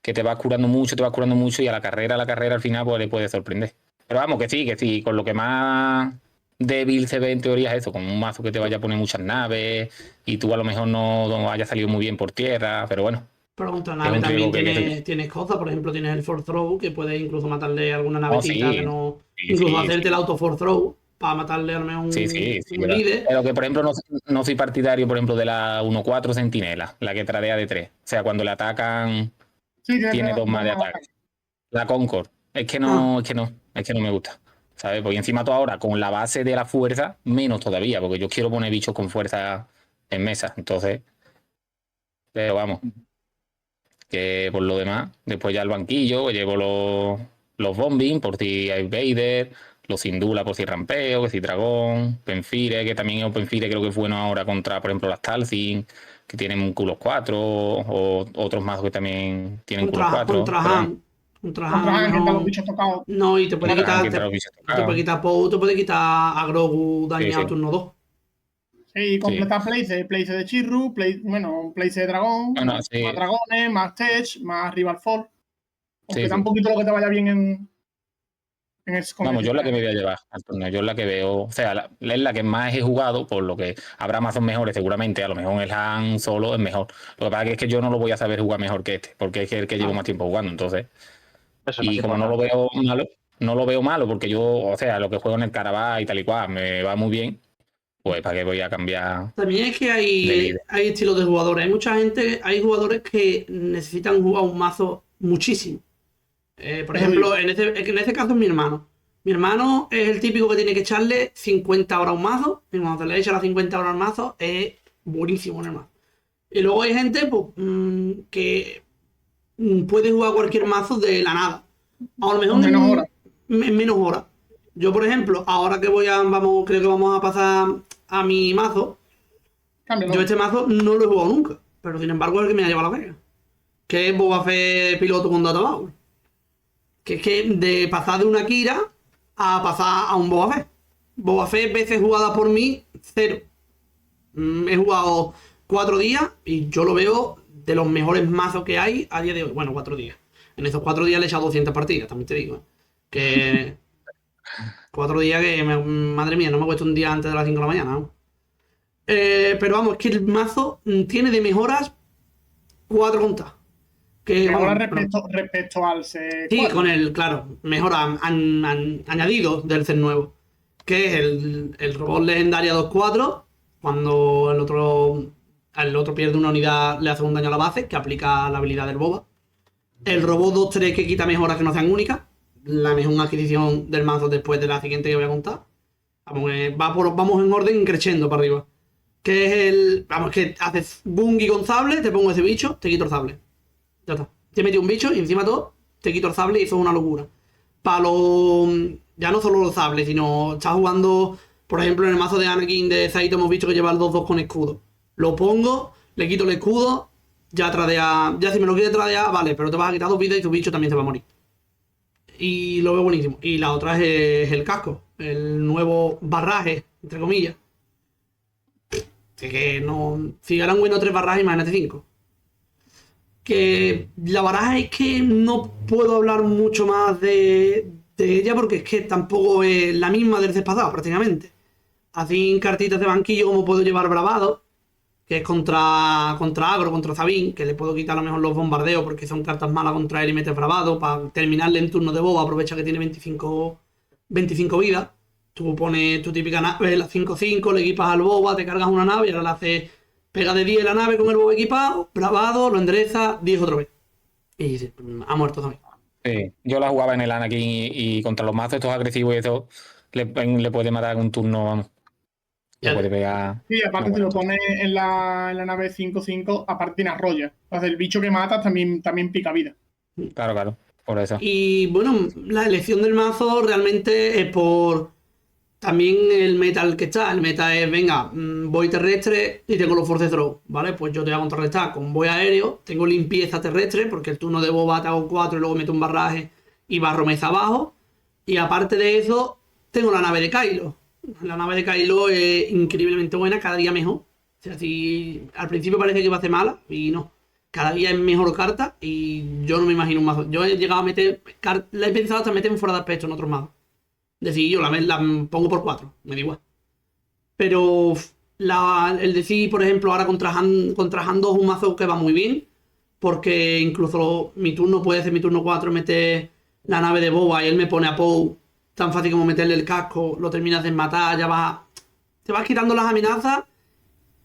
te vas curando mucho y a la carrera al final pues le puede sorprender. Pero vamos, que sí, con lo que más débil se ve en teoría es eso, con un mazo que te vaya a poner muchas naves y tú a lo mejor no haya salido muy bien por tierra, pero bueno, Pero contra es nave un riesgo también que hay que asumir. tienes cosas, por ejemplo, tienes el Force Throw, que puede incluso matarle a alguna No, navecita que sí, no. sí, Incluso sí, hacerte el sí. auto Force Throw para matarle a lo mejor Sí, un ¿verdad? líder. Pero que, por ejemplo, no soy partidario, por ejemplo, de la 1-4 Centinela, la que tradea de 3. O sea, cuando le atacan, Sí, tiene 2 más de más ataque. La Concord. Es que Ah, no me gusta. ¿Sabes? Porque encima tú ahora, con la base de la fuerza, menos todavía, porque yo quiero poner bichos con fuerza en mesa. Entonces, pero vamos, que por lo demás, después ya el banquillo, llevo los bombing por si hay Vader, los Sindula por si rampeo, que si dragón, Penfire, que también es Penfire, creo que es bueno ahora contra, por ejemplo, las Talzin, que tienen un culos 4, o otros mazos que también tienen culos contra, 4, contra pero bueno, Han. Contra Han a contra lo Han, que están los mejor. bichos tocados. No, y te puede contra Han, quitar. que Te, entra los bichos te puede tocados. quitar Pou, te puede quitar a Grogu Sí, dañado sí, turno 2. Sí, sí. completa playset de Chirru, un playset de dragón, Bueno, sí, más dragones, más tech, más rival fall. Aunque sí, da un sí. poquito lo que te vaya bien con Vamos, ese yo es la sistema. que me voy a llevar al torneo, yo es la que veo, o sea, es la que más he jugado, por lo que habrá mazos mejores seguramente, a lo mejor el Han solo es mejor. Lo que pasa es que yo no lo voy a saber jugar mejor que este, porque es que el que llevo Claro. más tiempo jugando, entonces. Eso es más Y como no lo importante. veo malo, porque yo, o sea, lo que juego en el Carabao y tal y cual me va muy bien, pues para qué voy a cambiar También es que de líder. hay estilos de jugadores. Hay mucha gente, hay jugadores que necesitan jugar un mazo muchísimo. Por Eso digo. ejemplo, en ese caso es mi hermano. Mi hermano es el típico que tiene que echarle 50 horas a un mazo. Y cuando se le echa las 50 horas al mazo, es buenísimo en el mazo. Y luego hay gente pues, que puede jugar cualquier mazo de la nada. A lo mejor Con menos horas. en menos horas. Yo, por ejemplo, ahora que creo que vamos a pasar a mi mazo. Cámbialo. Yo este mazo no lo he jugado nunca. Pero sin embargo es el que me ha llevado a la vega. Que es Boba Fett piloto con Data Power. Que es que de pasar de una Kira a pasar a un Boba Fett. Boba Fett veces jugada por mí, 0. He jugado 4 días y yo lo veo de los mejores mazos que hay a día de hoy. Bueno, 4 días. En esos 4 días le he echado 200 partidas, también te digo. Que 4 días que, madre mía, no me he puesto un día antes de las 5 de la mañana, ¿no? Pero vamos, es que el mazo tiene de mejoras 4 contas. Que, Ahora bueno, respecto al C4. sí, con el, claro, mejora añadido del set nuevo. Que es el robot legendaria 2-4. Cuando el otro pierde una unidad, le hace un daño a la base, que aplica la habilidad del boba. El robot 2-3 que quita mejoras que no sean únicas. La mejor adquisición del mazo después de la siguiente que voy a contar. Vamos en orden creciendo para arriba. Que es vamos, que haces Bungie con sable, te pongo ese bicho, te quito el sable. Ya está. Te metí un bicho y encima todo, te quito el sable y eso es una locura. Para los. Ya no solo los sables, sino estás jugando, por ejemplo, en el mazo de Anakin de Saito hemos visto que lleva el 2-2 con escudo. Lo pongo, le quito el escudo, ya tradea. Ya si me lo quiere tradear, vale, pero te vas a quitar 2 vidas y tu bicho también se va a morir. Y lo veo buenísimo. Y la otra es el casco, el nuevo barraje, entre comillas. Que no. Si ganan bueno 3 barrajes, imagínate 5. Que la baraja es que no puedo hablar mucho más de ella porque es que tampoco es la misma del set pasado prácticamente. Así en cartitas de banquillo como puedo llevar Bravado, que es contra Agro, contra Zabin, que le puedo quitar a lo mejor los bombardeos porque son cartas malas contra él y metes Bravado para terminarle en turno de boba, aprovecha que tiene 25 vidas. Tú pones tu típica nave, la 5-5, le equipas al boba, te cargas una nave y ahora le haces pega de 10 la nave con el boba equipado, Bravado, lo endereza, 10 otra vez. Y ha muerto también. Sí, yo la jugaba en el Anakin y contra los mazos estos agresivos y eso le puede matar en un turno, vamos. Le puede pegar. Sí, aparte muy si lo bueno. pones en la nave 5-5, aparte tiene arrolla. Entonces el bicho que matas también pica vida. Claro, por eso. Y bueno, la elección del mazo realmente es por también el meta al que está. El meta es, venga, voy terrestre y tengo los force throw, ¿vale? Pues yo te voy a contrarrestar con voy aéreo, tengo limpieza terrestre, porque el turno de boba te hago 4 y luego meto un barraje y barro mesa abajo. Y aparte de eso, tengo la nave de Kylo. La nave de Kylo es increíblemente buena, cada día mejor. O sea, si al principio parece que iba a ser mala, y no. Cada día es mejor carta y yo no me imagino un mazo. Yo he llegado a meter, la he pensado hasta meterme fuera de aspecto en otros mazos. Decir, yo la pongo por 4, me da igual. Pero el decir, por ejemplo, ahora contra Han 2 es un mazo que va muy bien. Porque incluso mi turno puede ser mi turno 4, meter la nave de Boba y él me pone a Poe. Tan fácil como meterle el casco, lo terminas de matar, ya vas. Te vas quitando las amenazas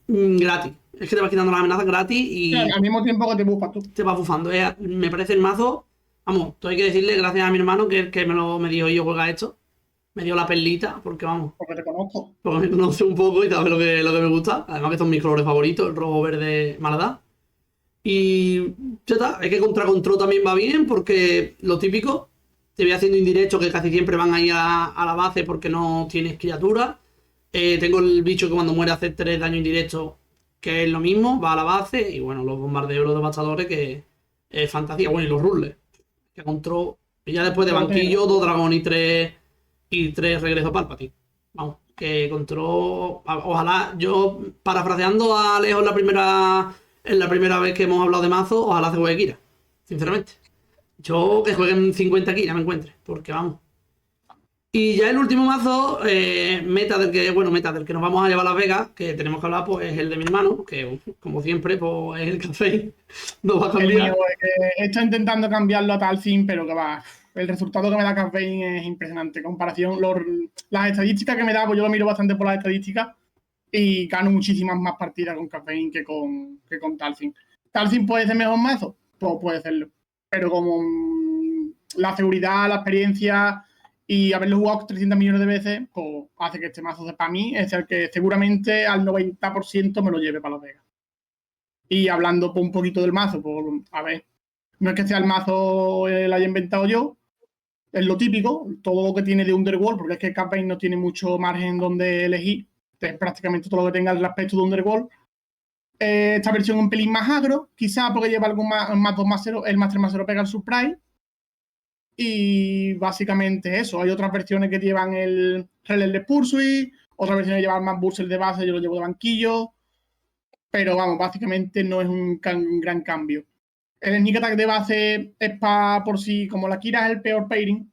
gratis. Es que te vas quitando las amenazas gratis y Al mismo tiempo que te buscas tú. te vas bufando. Me parece el mazo. Vamos, tú hay que decirle gracias a mi hermano que me dijo yo juega esto. Me dio la perlita, porque vamos, Porque te conozco. porque me conoce un poco y sabe lo que me gusta. Además que son mis colores favoritos, el rojo, verde, maldad. Y ya está, es que contra control también va bien, porque lo típico, te voy haciendo indirectos que casi siempre van ahí a la base porque no tienes criaturas. Tengo el bicho que cuando muere hace 3 daños indirectos, que es lo mismo, va a la base. Y bueno, los bombardeos, los devastadores, que es fantasía. Bueno, y los rules, que control. Y ya después de banquillo, 2 dragones y 3 regreso Palpatine. Vamos, que control. Ojalá, yo parafraseando a Alejo en la primera vez que hemos hablado de mazo, ojalá se juegue Kira. Sinceramente. Yo que jueguen 50 Kira me encuentre, porque vamos. Y ya el último mazo, meta del que nos vamos a llevar a Las Vegas, que tenemos que hablar, pues es el de mi hermano, que como siempre, pues es el café. No va a El mío cambiar. es que estoy intentando cambiarlo a Talzin, pero que va. El resultado que me da Caffeine es impresionante. Comparación, las estadísticas que me da, pues yo lo miro bastante por las estadísticas y gano muchísimas más partidas con Caffeine que con Talzin. ¿Talzin puede ser mejor mazo? Pues puede serlo. Pero como la seguridad, la experiencia y haberlo jugado 300 millones de veces, pues hace que este mazo, para mí, es el que seguramente al 90% me lo lleve para Las Vegas. Y hablando un poquito del mazo, pues a ver, no es que sea el mazo lo haya inventado yo, es lo típico, todo lo que tiene de Underworld, porque es que Campaign no tiene mucho margen donde elegir, es prácticamente todo lo que tenga el aspecto de Underworld. Esta versión un pelín más agro, quizá porque lleva algún más 2 más 0, el Master más 0 pega el Surprise. Y básicamente eso, hay otras versiones que llevan el Relay de Pursuit, otras versiones que llevan más Bursel de base, yo lo llevo de banquillo. Pero vamos, básicamente no es un gran cambio. El Sneak Attack de base es por si, como la Kira es el peor pairing,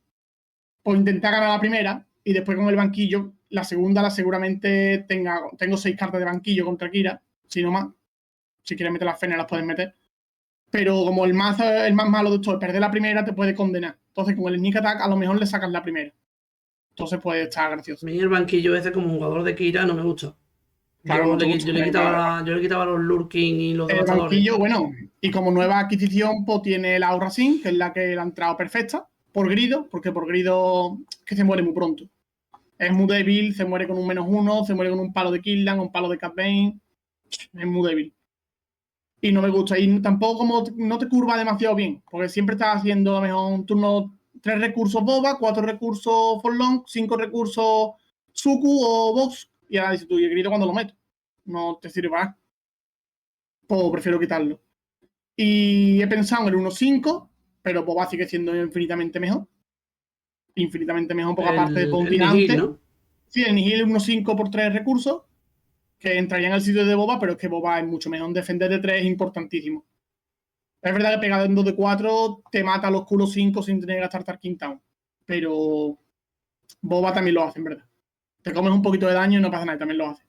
pues intentar ganar la primera y después con el banquillo, la segunda seguramente tengo 6 cartas de banquillo contra Kira, si no más. Si quieres meter las fenes las puedes meter. Pero como el más malo de esto es perder la primera, te puede condenar. Entonces con el Sneak Attack a lo mejor le sacas la primera. Entonces puede estar gracioso. A mí el banquillo ese como jugador de Kira no me gusta. Claro, Yo le quitaba los lurking y los el devastadores. banquillo, bueno, y como nueva adquisición, pues tiene la Aura Sin, que es la que le ha entrado perfecta, por grido, porque por grido que se muere muy pronto. Es muy débil, se muere con un -1, se muere con un palo de Killan, un palo de Cat Bane. Es muy débil. Y no me gusta. Y tampoco como no te curva demasiado bien, porque siempre estás haciendo a lo mejor un turno 3 recursos Boba, 4 recursos Forlong, 5 recursos Suku o Box, y ahora dices tú, ¿y el grido cuando lo meto? No te sirve para nada. Pues prefiero quitarlo. Y he pensado en el 1.5, pero Boba sigue siendo infinitamente mejor. Infinitamente mejor, porque aparte de Pontinante. ¿no? Sí, el Nihil 1.5 por 3 recursos, que entraría en el sitio de Boba, pero es que Boba es mucho mejor. Defender de 3 es importantísimo. Es verdad que pegado en 2 de 4 te mata a los culos 5 sin tener que gastar Tarkin Town. Pero Boba también lo hace, en verdad. Te comes un poquito de daño y no pasa nada, también lo hace.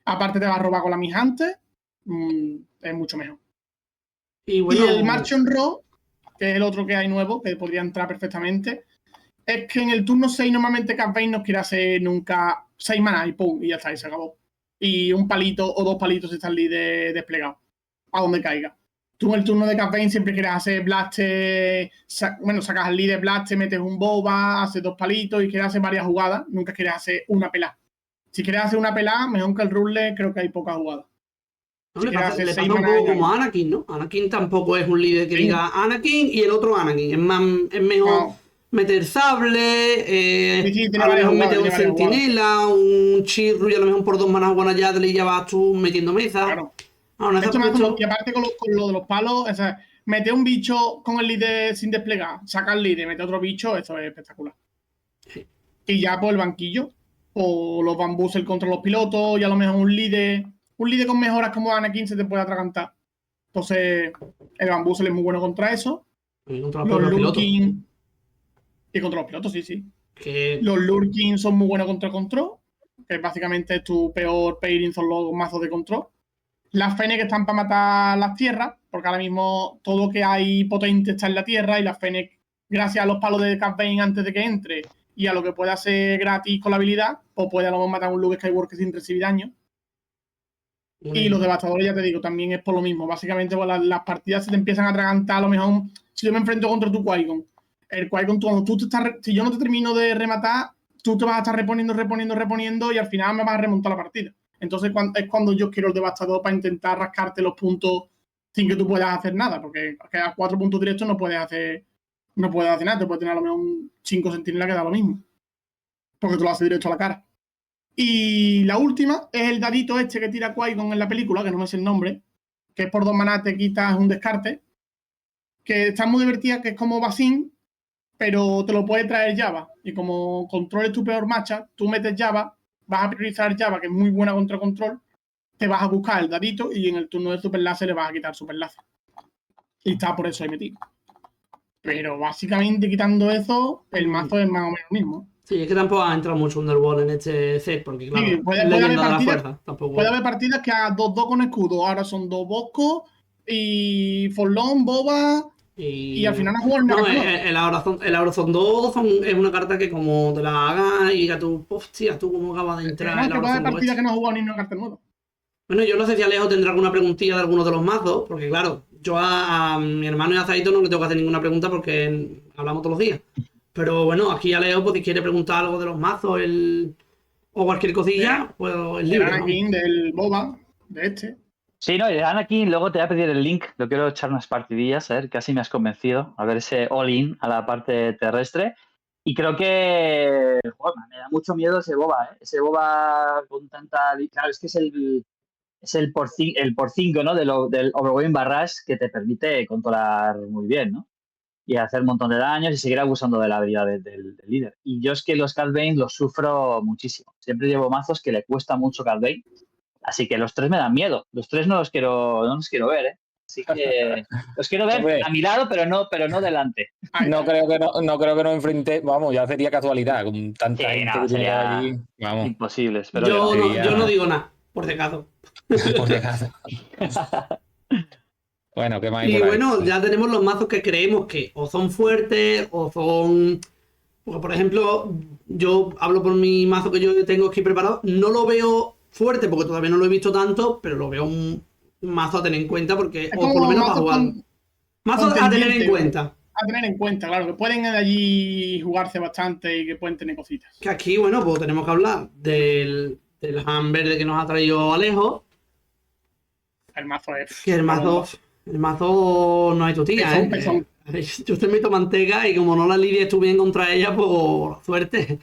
Aparte te va a robar con la Mijante, es mucho mejor. Y bueno, Y el March on Raw, que es el otro que hay nuevo, que podría entrar perfectamente, es que en el turno 6 normalmente Campaign no quiere hacer nunca 6 maná y pum, y ya está, y se acabó. Y un palito o 2 palitos están desplegados, a donde caiga. tú en el turno de Cad Bane siempre quieres hacer blaster, sacas al líder blaster, metes un boba, haces 2 palitos y quieres hacer varias jugadas. Nunca quieres hacer una pelada. Si quieres hacer una pelada, mejor que el Rule, creo que hay pocas jugadas. No, Si le quieres pasa, hacer le 6 pasa un maná poco ya. como a Anakin, ¿no? Anakin tampoco es un líder que Sí. diga Anakin y el otro Anakin. Es mejor No. meter sable, Sí, tiene a lo varias mejor meter jugadas, un tiene varias jugadas. centinela, un chirru y a lo mejor por 2 manas buenas ya vas tú metiendo mesa. Claro. Ahora, en ese Esto me hace aspecto, y aparte con lo de los palos, o sea, meter un bicho con el líder sin desplegar, sacar el líder, meter otro bicho, eso es espectacular. Sí. Y ya por el banquillo, o los bambuses contra los pilotos, y a lo mejor un líder con mejoras como Anakin se te puede atragantar. Entonces, el bambusel es muy bueno contra eso. contra Los los pilotos. lurking. Y contra los pilotos, sí. Que Los lurking son muy buenos contra control, que básicamente es tu peor pairing, son los mazos de control. Las Fene que están para matar las tierras, porque ahora mismo todo lo que hay potente está en la tierra y las Fene, gracias a los palos de Cad Bane antes de que entre y a lo que puede hacer gratis con la habilidad, pues puede a lo mejor matar un Luke Skywalker sin recibir daño. Y los devastadores, ya te digo, también es por lo mismo. Básicamente, pues, las partidas se te empiezan a atragantar. A lo mejor, si yo me enfrento contra tu Qui-Gon, el Qui-Gon, si yo no te termino de rematar, tú te vas a estar reponiendo y al final me vas a remontar la partida. Entonces es cuando yo quiero el devastador para intentar rascarte los puntos sin que tú puedas hacer nada, porque a 4 puntos directos no puedes hacer nada. Te puedes tener a lo mejor un 5 centinelas que da lo mismo, porque tú lo haces directo a la cara. Y la última es el dadito este que tira Qui-Gon en la película, que no me sé el nombre, que es por 2 maná te quitas un descarte, que está muy divertida, que es como Basin, pero te lo puede traer Java. Y como control es tu peor matcha, tú metes Java, vas a priorizar Java, que es muy buena contra control, te vas a buscar el dadito y en el turno de Super Láser le vas a quitar Super Láser. Y está por eso ahí metido. Pero básicamente quitando eso, el mazo es más o menos lo mismo. sí, es que tampoco ha entrado mucho Underworld en este set, porque claro, Sí, es leyenda de la fuerza. Tampoco. Puede haber partidas que hagas 2-2 con escudo. Ahora son 2 Bosco y Forlón, Boba. Y al final no juegas No, nada. el Aurazon 2 es una carta que como te la hagas y a tu hostia, tú como acabas de entrar No, el que puede haber Aurazon 2 partidas este. que no has jugado ni una carta nueva. Bueno, yo no sé si Alejo tendrá alguna preguntilla de alguno de los mazos, porque claro, yo a mi hermano y a Zaito no le tengo que hacer ninguna pregunta porque hablamos todos los días. Pero bueno, aquí Alejo, pues si quiere preguntar algo de los mazos o cualquier cosilla, pues es El libre. ¿no? Anakin, del Boba, de este. Sí, no, y de Anakin, luego te voy a pedir el link, lo quiero echar unas partidillas, a ver, casi me has convencido, a ver ese all-in a la parte terrestre. Y creo que joder, me da mucho miedo ese Boba, ¿eh? Ese Boba con tanta... Claro, es que es el por 5, ¿no? Del Overwhelming Barrage que te permite controlar muy bien, ¿no? Y hacer un montón de daños y seguir abusando de la habilidad del líder. Y yo es que los Cad Bane los sufro muchísimo. Siempre llevo mazos que le cuesta mucho Cad Bane. Así que los 3 me dan miedo. Los 3 no los quiero ver, ¿eh? Así que los quiero ver Hombre. a mi lado, pero no delante. No creo que nos enfrente, vamos, ya sería casualidad con tanta Sí, gente no, que tiene por sería allí. Vamos, imposibles, pero Yo oye, sería- yo no digo nada, por si acaso. por si acaso. Bueno, ¿qué más hay Y por ahí? bueno, ya tenemos los mazos que creemos que o son fuertes o son... Porque, por ejemplo, yo hablo por mi mazo que yo tengo aquí preparado. No lo veo fuerte porque todavía no lo he visto tanto, pero lo veo un mazo a tener en cuenta porque... Es O como por lo menos para mazos jugar. Mazo a tener en contendientes, cuenta. A tener en cuenta, claro, que pueden allí jugarse bastante y que pueden tener cositas. Que aquí, bueno, pues tenemos que hablar del ham verde que nos ha traído Alejo. El mazo es. Que el mazo no hay tu tía, Pezón. Yo te meto manteca y como no la lidies tú bien contra ella, pues suerte.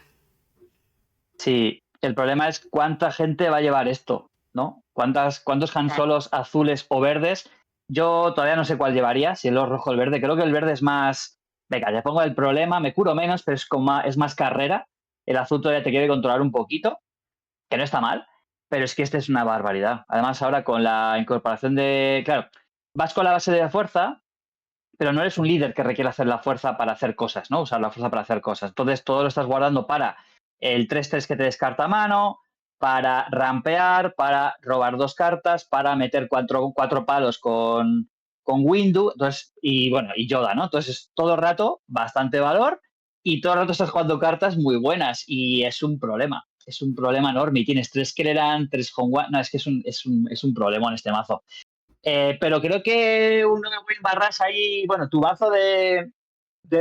sí, el problema es cuánta gente va a llevar esto, ¿no? ¿Cuántos Han Solos azules o verdes? Yo todavía no sé cuál llevaría, si el rojo o el verde. Creo que el verde es más... Venga, ya pongo el problema, me curo menos, pero es más carrera. El azul todavía te quiere controlar un poquito, que no está mal, pero es que este es una barbaridad. Además, ahora con la incorporación de... Claro, vas con la base de la fuerza, pero no eres un líder que requiere hacer la fuerza para hacer cosas, ¿no? Usar la fuerza para hacer cosas. Entonces, todo lo estás guardando para el 3-3 que te descarta a mano, para rampear, para robar 2 cartas, para meter 4 palos con Windu, entonces, y bueno, y Yoda, ¿no? Entonces, todo el rato, bastante valor, y todo el rato estás jugando cartas muy buenas, y es un problema enorme. Y tienes 3 Kelleran, 3 Hongwan, no, es que es un problema en este mazo. Pero creo que un Win Barras ahí, bueno, tu mazo de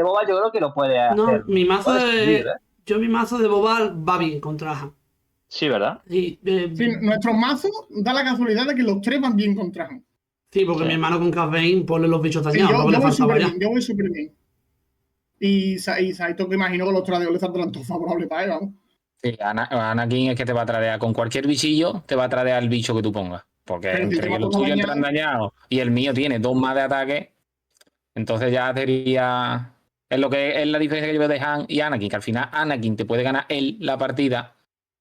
Boba yo creo que lo puede hacer. No, mi mazo Puede servir, de... Yo mi mazo de Boba va bien contra Aja. Sí, ¿verdad? Sí, Sí, nuestros mazos da la casualidad de que los tres van bien contra Han. sí, porque Sí. mi hermano con Casbane pone los bichos Sí, dañados, yo luego le voy faltaba súper ya. bien, yo voy súper bien. Y Saito, que imagino que los tradeos le saldrán todo favorable para él, vamos. Sí, Anakin es que te va a tradear con cualquier bichillo, te va a tradear el bicho que tú pongas. Porque Pero si entre te que va los todo tuyos dañado, entran dañados y el mío tiene 2 más de ataque, entonces ya sería. Es lo que es la diferencia que yo veo de Han y Anakin, que al final Anakin te puede ganar él la partida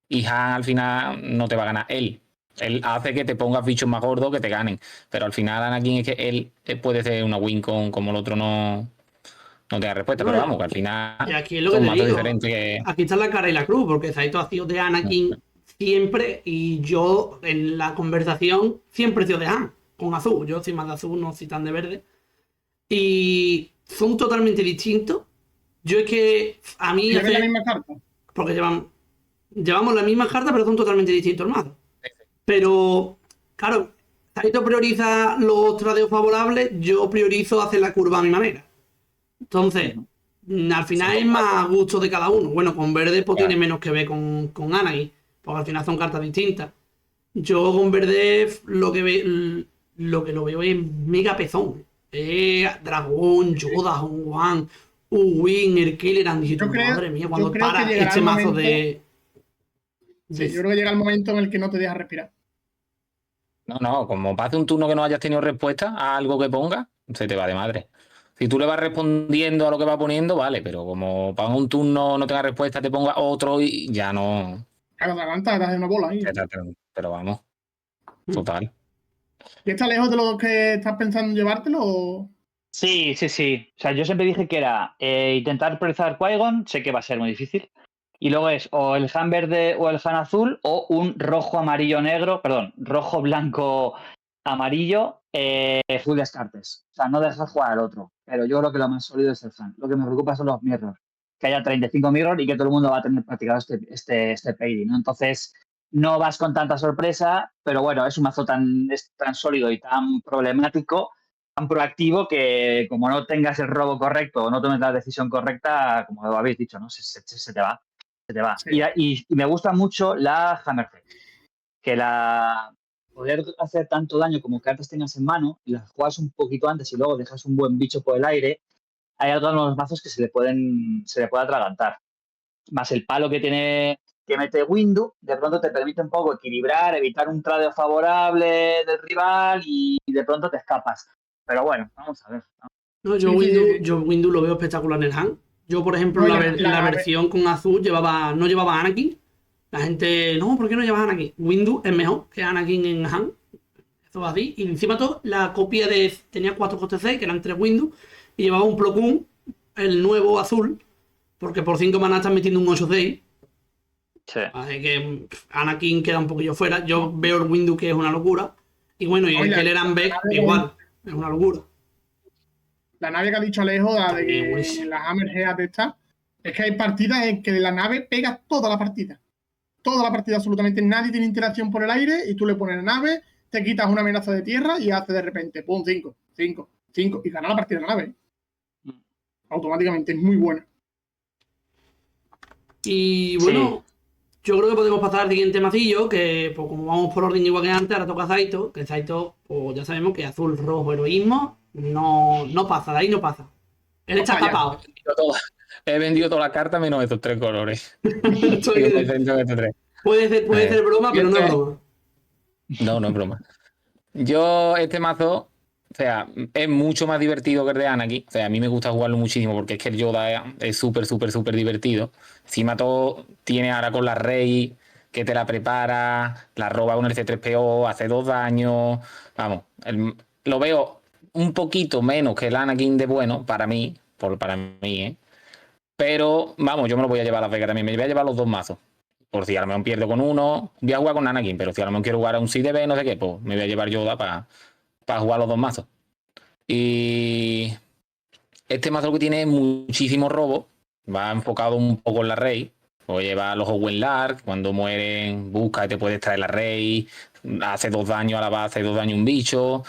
y Han al final no te va a ganar él. Él hace que te pongas bichos más gordos que te ganen. Pero al final Anakin es que él puede ser una win con como el otro no tenga respuesta. No, Pero vamos, que al final y aquí es lo que son te mazos digo. diferentes que. Aquí está la cara y la cruz, porque Saito ha sido de Anakin siempre y yo en la conversación siempre he sido de Han, con azul. Yo soy más de azul, no soy tan de verde. Y son totalmente distintos. Yo es que a mí... ¿llevan la misma carta? Porque llevamos la misma carta, pero son totalmente distintos el mazo. Pero, claro, Saito prioriza los tradeos favorables, yo priorizo hacer la curva a mi manera. Entonces, al final Sí, es más gusto de cada uno. Bueno, con verde pues Claro. tiene menos que ver con Anakin, porque al final son cartas distintas. Yo con verde lo que lo veo es mega pezón. Dragón, Yoda, Hong-Wan, Win, el Killeran. Dije, Yo creo- madre mía, yo cuando creo que para llegará este el mazo momento- de Sí, yo creo que llega el momento en el que no te dejas respirar. No, como pase un turno que no hayas tenido respuesta a algo que ponga, se te va de madre. Si tú le vas respondiendo a lo que va poniendo, vale, pero como para un turno no tenga respuesta, te ponga otro y ya no. Claro, te aguanta, te hace una bola ahí. Pero vamos, total. ¿Y está lejos de lo que estás pensando en llevártelo? O... Sí. O sea, yo siempre dije que era intentar priorizar Qui-Gon, sé que va a ser muy difícil. Y luego es o el Han verde o el Han azul o un rojo, amarillo, negro, perdón, rojo, blanco, amarillo, full descartes. O sea, no dejas jugar al otro. Pero yo creo que lo más sólido es el Han. Lo que me preocupa son los mirrors. Que haya 35 mirrors y que todo el mundo va a tener practicado este pairing, ¿no? Entonces, no vas con tanta sorpresa, pero bueno, es un mazo es tan sólido y tan problemático, tan proactivo, que como no tengas el robo correcto o no tomes la decisión correcta, como lo habéis dicho, ¿no? Se te va. Se te va. Sí. Y me gusta mucho la Hammerhead, que poder hacer tanto daño como cartas tengas en mano y las juegas un poquito antes y luego dejas un buen bicho por el aire, hay algunos mazos que se le puede atragantar. Más el palo que mete Windu, de pronto te permite un poco equilibrar, evitar un tradeo favorable del rival y de pronto te escapas. Pero bueno, vamos a ver. No, yo Sí, sí. Windu lo veo espectacular en el Han. Yo, por ejemplo, No, la versión con azul no llevaba a Anakin. La gente, no, ¿por qué no llevas a Anakin? Windu es mejor que Anakin en Han. Eso va así. Y encima todo, la copia tenía 4 costes 6, que eran 3 Windu, y llevaba un Plo Koon, el nuevo azul, porque por 5 maná están metiendo un 8-6. Sí. Así que Anakin queda un poquillo fuera. Yo veo el Windu que es una locura. Y bueno, y el Oye, Kelleran Beck igual. Es una locura. La nave que ha dicho Alejo, la de También que buenísimo. la Hammerhead está, es que hay partidas en que la nave pega toda la partida. Toda la partida, absolutamente nadie tiene interacción por el aire y tú le pones la nave, te quitas una amenaza de tierra y hace de repente, pum, 5, 5, 5 y gana la partida de la nave. Automáticamente, es muy buena. Y bueno, yo creo que podemos pasar al siguiente macillo, que pues como vamos por orden igual que antes, ahora toca Saito, que Saito, pues ya sabemos que azul, rojo, heroísmo, no pasa, de ahí no pasa. Él está falla. escapado. He vendido todas las cartas menos estos 3 colores. Esto hay que decir. Puede ser broma, pero no es broma. No es broma. Yo, este mazo, o sea, es mucho más divertido que el de Anakin. O sea, a mí me gusta jugarlo muchísimo porque es que el Yoda es súper, súper, súper divertido. Encima todo tiene ahora con la Rey, que te la prepara, la roba con el C3PO, hace 2 daños. Vamos, lo veo un poquito menos que el Anakin de bueno, para mí, para mí, ¿eh? Pero, vamos, yo me lo voy a llevar a Las Vegas también. Me voy a llevar los 2 mazos. Por si a lo mejor pierdo con uno, voy a jugar con Anakin, pero si a lo mejor quiero jugar a un CDB, no sé qué, pues me voy a llevar Yoda para jugar los 2 mazos. Y este mazo lo que tiene es muchísimo robo, va enfocado un poco en la Rey, o lleva a los Owen Lark, cuando mueren busca y te puedes traer la Rey, hace 2 daños a la base, 2 daños un bicho,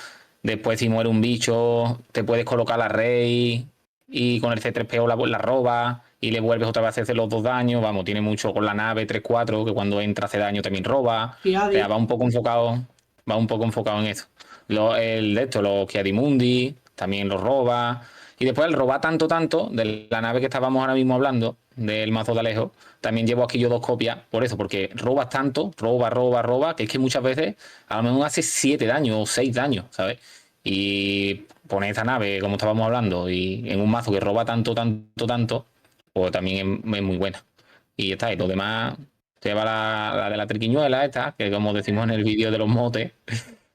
Después, si muere un bicho, te puedes colocar la rey y con el C3PO la roba y le vuelves otra vez a hacer los 2 daños. Vamos, tiene mucho con la nave 3-4, que cuando entra hace daño también roba. Y O Adi. sea, va un poco enfocado en eso. Los Kiadimundi también los roba. Y después el roba tanto de la nave que estábamos ahora mismo hablando, del mazo de Alejo, también llevo aquí yo 2 copias, por eso, porque robas tanto, roba, que es que muchas veces a lo mejor hace 7 daños o 6 daños, ¿sabes? Y poner esta nave, como estábamos hablando, y en un mazo que roba tanto, pues también es muy buena. Y ya está, y lo demás lleva la de la triquiñuela esta, que como decimos en el vídeo de los motes,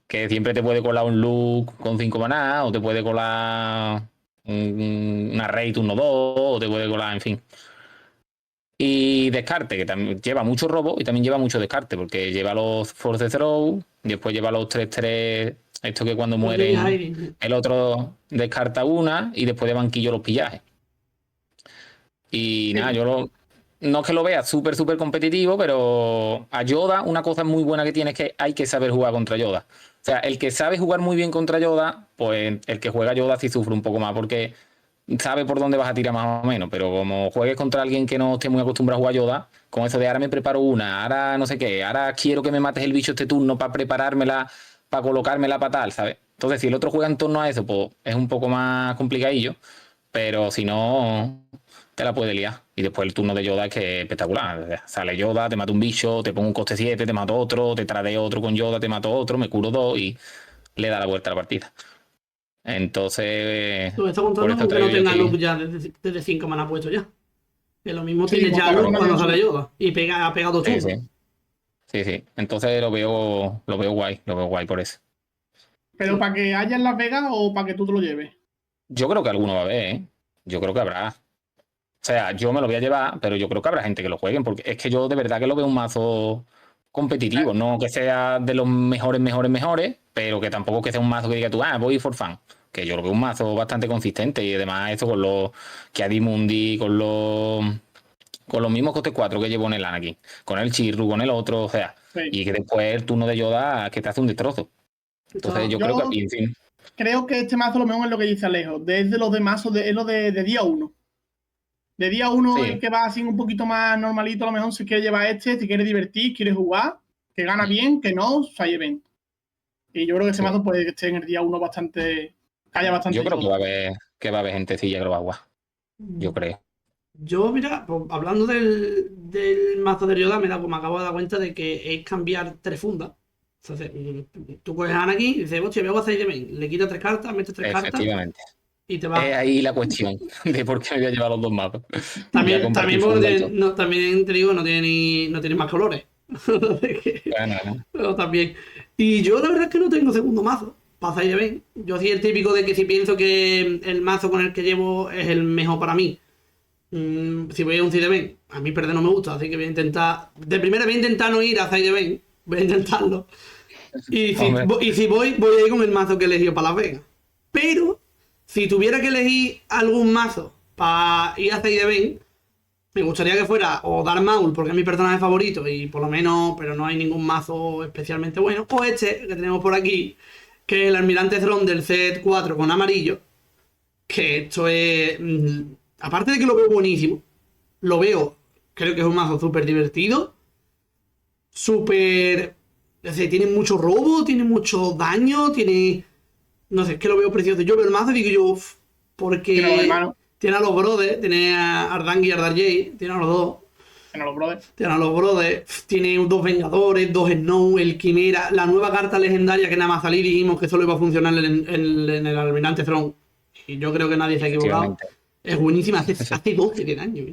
que siempre te puede colar un look con 5 maná, o te puede colar una raid 1-2, o te puede colar, en fin. Y descarte, que también lleva mucho robo y también lleva mucho descarte, porque lleva los Force Throw, después lleva los 3-3, esto que cuando mueren el otro descarta una y después de banquillo los pillajes. Y nada, no es que lo vea súper competitivo, pero a Yoda una cosa muy buena que tiene es que hay que saber jugar contra Yoda. O sea, el que sabe jugar muy bien contra Yoda, pues el que juega Yoda sí sufre un poco más, porque sabe por dónde vas a tirar más o menos, pero como juegues contra alguien que no esté muy acostumbrado a jugar Yoda, con eso de ahora me preparo una, ahora no sé qué, ahora quiero que me mates el bicho este turno para preparármela, para colocármela para tal, ¿sabes? Entonces, si el otro juega en torno a eso, pues es un poco más complicadillo, pero si no, te la puede liar. Y después el turno de Yoda es que es espectacular. O sea, sale Yoda, te mata un bicho, te pongo un coste 7, te mato otro, te tradeo otro con Yoda, te mato otro, me curo 2 y le da la vuelta a la partida. Entonces, Tú estás por contando eso con que no traigo yo tenga loop aquí. ya desde 5 maná puesto ya. Que lo mismo Sí, tiene ya cuando loop cuando no- sale Yoda. Y ha pegado Sí, turnos. sí. Entonces lo veo guay por eso. Pero Sí. para que haya en Las Vegas o para que tú te lo lleves. Yo creo que alguno va a haber, ¿eh? Yo creo que habrá. O sea, yo me lo voy a llevar, pero yo creo que habrá gente que lo jueguen, porque es que yo de verdad que lo veo un mazo competitivo, no que sea de los mejores, pero que tampoco que sea un mazo que diga tú, voy for fun. Que yo lo veo un mazo bastante consistente y además eso con los Kiadimundi, con los mismos costes 4 que llevo en el Anakin, con el Chirru, con el otro, o sea, Sí. y que después el turno de Yoda que te hace un destrozo. Entonces yo creo que, y en fin, Creo que este mazo lo mejor es lo que dice Alejo. Desde los de mazos, es lo de día 1. De día 1, el sí, que va así un poquito más normalito, a lo mejor si quiere llevar este, si quiere divertir, quiere jugar, que gana bien, que no, se lleven. Y yo creo que ese sí. mazo puede que esté en el día 1 bastante. Que haya bastante Yo creo Yoda. que va a haber gentecilla que lo va a jugar, yo creo. Yo, mira, pues, hablando del mazo de Yoda, me acabo de dar cuenta de que es cambiar 3 fundas. Entonces, tú coges a Anakin y dices, hostia, voy a hacer de main. Le quitas 3 cartas, metes 3 cartas Efectivamente. y te Es vas. ahí la cuestión de por qué me voy a llevar los 2 mapas. Voy a También, compartir también, porque funda y todo. también te digo, no tiene más colores. Bueno, Pero también. Y yo la verdad es que no tengo segundo mazo. Pasa de bien. Yo soy el típico de que si pienso que el mazo con el que llevo es el mejor para mí. Si voy a un Cideben, a mí perder no me gusta, así que voy a intentar. De primera voy a intentar no ir a Cideben. Voy a intentarlo. hombre, Y si voy a ir con el mazo que elegí para Las Vegas. Pero, si tuviera que elegir algún mazo para ir a Cideben, me gustaría que fuera o Darth Maul, porque es mi personaje favorito y por lo menos, pero no hay ningún mazo especialmente bueno. O este que tenemos por aquí, que es el Almirante Thrawn del set 4 con amarillo. Que esto es. Aparte de que lo veo buenísimo, lo veo, creo que es un mazo súper divertido. Súper. No sé, tiene mucho robo, tiene mucho daño, tiene. No sé, es que lo veo precioso. Yo veo el mazo y digo yo, "Uf", porque. Tiene a los hermanos, Tiene a los brothers, tiene a Ardang y Ardarjay, tiene a los dos. tiene a los brothers. Tiene a los brothers, tiene 2 Vengadores, 2 Snow, el Quimera, la nueva carta legendaria que nada más salir dijimos que solo iba a funcionar en el Almirante Throne. Y yo creo que nadie se ha equivocado. efectivamente. Es buenísima, hace 12 de daño.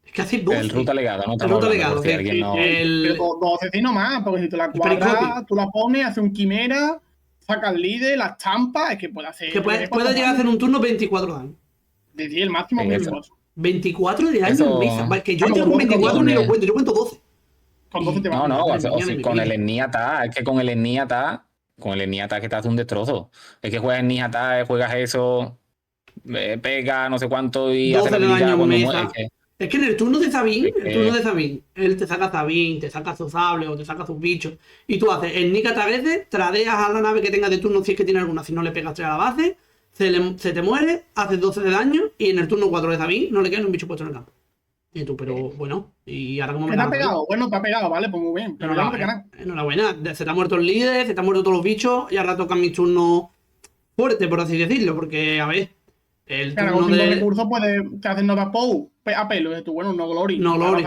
Es que hace 12. El ruta legado, ¿no? El Estamos ruta hablando, legado, por si sí. alguien no. El- Pero dos asesinos más, porque si tú la cuadras, tú la pones, hace un quimera, saca el líder, la estampa, es que puede hacer. que puede llegar a hacer un turno 24 daños. De 10 el máximo Sí, muy eso. hermoso. 24 de daño Eso- en mesa. Vale, que yo Vamos, con con 24 ni lo el- cuento, yo cuento 12. Con 12 te va No, a no, Madre o mía, si mi con vida. el Eniata, es que con el Eniata que te hace un destrozo. Es que juegas Eniata, juegas eso, pega no sé cuánto y 12 hace la de daño habilidad en cuando mesa. muere. Es que en el turno de Zabin, Es que- el turno de Zabin, él te saca Zabin, te saca sus sables o te saca sus bichos. Y tú haces el Nika Taguece, tradeas a la nave que tenga de turno si es que tiene alguna, si no le pegas 3 a la base, se te muere, haces 12 de daño y en el turno 4 de Zabin no le queda ni un bicho puesto en el campo. Y tú, pero bueno, ¿y ahora cómo me ¿Qué te ha ganas? pegado? Bueno, te ha pegado, vale, pues muy bien. Pero ya no te ganas. Enhorabuena, se te ha muerto el líder, se te han muerto todos los bichos y ahora tocan mis turnos fuertes, por así decirlo, porque, a ver, el Claro, turno con 5 de... recursos te hacen Nova Pou a pelo. Y tú, bueno, no Glory. No Glory.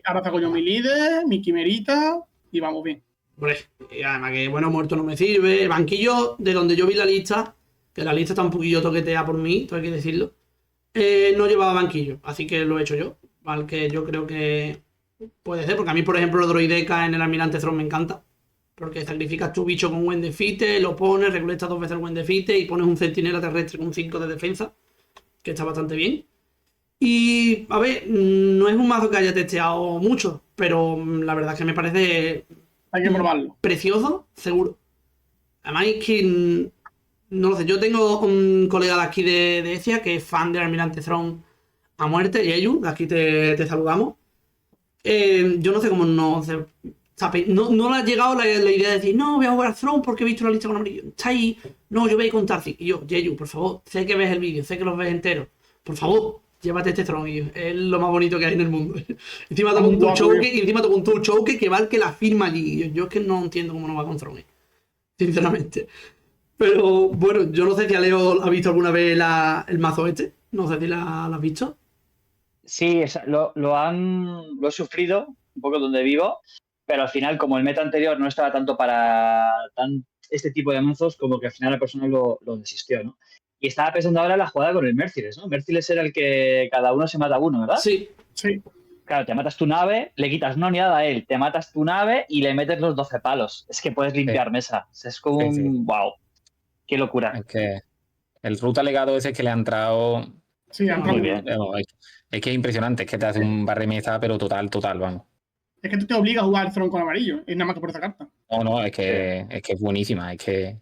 Ahora saco yo mi líder, mi quimerita y vamos bien. Hombre, y además que, bueno, muerto no me sirve. El banquillo, de donde yo vi la lista, que la lista está un poquillo toquetea por mí, todo hay que decirlo, no llevaba banquillo, así que lo he hecho yo. Al que yo creo que puede ser, porque a mí, por ejemplo, el droideca en el Almirante Throne me encanta. Porque sacrificas tu bicho con buen defite, lo pones, recolectas 2 veces el buen defite y pones un centinela terrestre con 5 de defensa, que está bastante bien. Y, a ver, no es un mazo que haya testeado mucho, pero la verdad es que me parece Hay que probarlo. precioso, seguro. Además es que, no lo sé, yo tengo un colega de aquí de ESIA que es fan de Almirante Throne a muerte, Yeyu, de aquí te saludamos. Yo no sé cómo no se... No le ha llegado la idea de decir, no, voy a jugar a Throne porque he visto la lista con amarillo. Está ahí, no, yo voy a ir con Tarsi. Y yo, Yeyu, por favor, sé que ves el vídeo, sé que los ves enteros. Por favor, llévate este Throne. Y es lo más bonito que hay en el mundo. Encima toca un Choke y encima toca un Choke que va el que la firma allí. Yo es que no entiendo cómo no va con Throne, sinceramente. Pero bueno, yo no sé si Aleo ha visto alguna vez el mazo este. No sé si la has visto. Sí, lo he sufrido un poco donde vivo, pero al final, como el meta anterior no estaba tanto para este tipo de mazos, como que al final la persona lo desistió, ¿no? Y estaba pensando ahora en la jugada con el Merciless, ¿no? Merciless era el que cada uno se mata a uno, ¿verdad? Sí. Sí. Claro, te matas tu nave, le quitas una unidad a él, te matas tu nave y le metes los 12 palos. Es que puedes limpiar mesa. Es como un... ¡Wow! ¡Qué locura! Es que el ruta legado ese que le ha entrado... Sí, han Muy bien. Es que es impresionante, es que te hace un bar de mesa, pero total, vamos. Es que tú te obligas a jugar Throne con amarillo, es nada más que por esa carta. No, es que es buenísima, es que...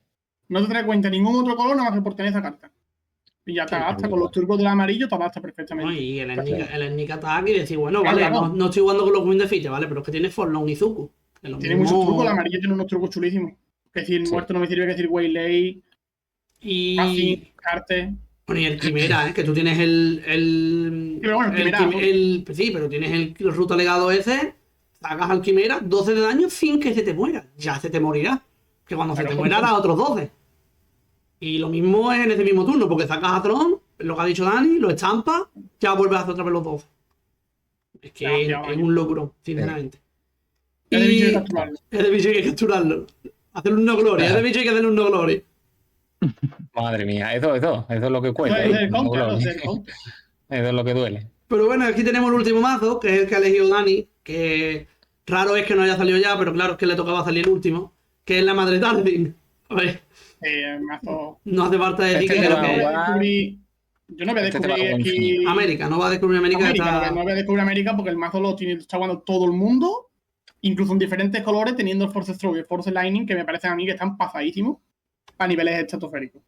No te trae cuenta ningún otro color nada más que por tener esa carta. Y ya te adapta con los turbos del amarillo, te adapta perfectamente. No, y el Sneak Attack y decir, bueno, Claro, vale, claro. no estoy jugando con los Wind Defeat, ¿vale? Pero es que tiene Forlorn y Zuku. Tiene muchos trucos, el amarillo tiene unos trucos chulísimos. Que decir, el muerto no me sirve que decir Waylay, Y... Carte. Bueno, y el Quimera, que tú tienes el Pero bueno, el Quimera, pues sí, pero tienes el ruta legado ese, sacas al Quimera 12 de daño sin que se te muera. Ya se te morirá. Que cuando se te muera hará otros 12. Y lo mismo es en ese mismo turno, porque sacas a Tron, lo que ha dicho Dani, lo estampas, ya vuelves a hacer otra vez los 12. Es que es un locuro, sinceramente. Es de bicho hay que capturarlo. Es de bicho hay que capturarlo. Hacerle un no glory, es de bicho hay que hacerle un no glory. Madre mía, eso es lo que cuenta. Es el counter, es el counter. Eso es lo que duele. Pero bueno, aquí tenemos el último mazo, que es el que ha elegido Dani, que raro es que no haya salido ya, pero claro es que le tocaba salir el último, que es la madre Darling. A ver, mazo. no hace falta decir que creo que... Yo no voy a descubrir aquí... América, no va a descubrir América. No voy a descubrir América porque el mazo lo está jugando todo el mundo, incluso en diferentes colores, teniendo el Force Stroke y el Force Lightning, que me parecen a mí que están pasadísimos a niveles estratosféricos.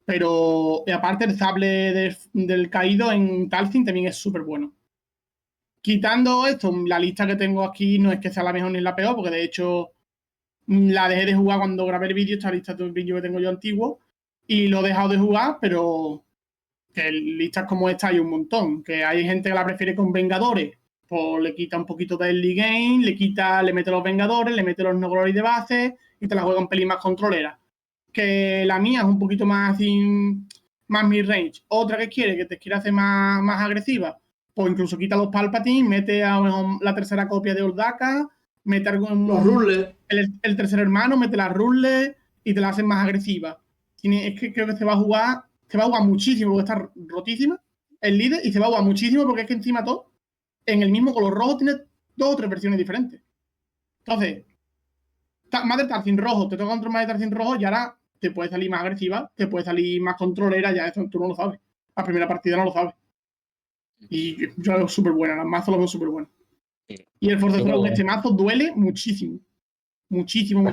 Pero aparte el sable del caído en Talzin también es súper bueno. Quitando esto, la lista que tengo aquí no es que sea la mejor ni la peor, porque de hecho la dejé de jugar cuando grabé el vídeo, esta lista de un vídeo que tengo yo antiguo, y lo he dejado de jugar, pero que listas como esta hay un montón. Que hay gente que la prefiere con Vengadores, pues le quita un poquito de early game, le mete los Vengadores, le mete los no glory de base y te la juega un pelín más controlera. Que la mía es un poquito más mid-range. Otra que te quiere hacer más agresiva, pues incluso quita los Palpatine, mete a la tercera copia de Oldaka, mete los Rules. El tercer hermano, mete las Rules y te la hacen más agresiva. Es que creo que se va a jugar muchísimo porque está rotísima el líder y se va a jugar muchísimo porque es que encima todo en el mismo color rojo tiene 2 o 3 versiones diferentes. Entonces, Madre Tarsin rojo, te toca contra Madre Tarsin rojo y ahora te puede salir más agresiva, te puede salir más controlera, ya eso tú no lo sabes. La primera partida no lo sabes. Y yo la veo súper buena, las mazos lo veo súper buenas. Y el Force Throne, este mazo duele muchísimo. Muchísimo.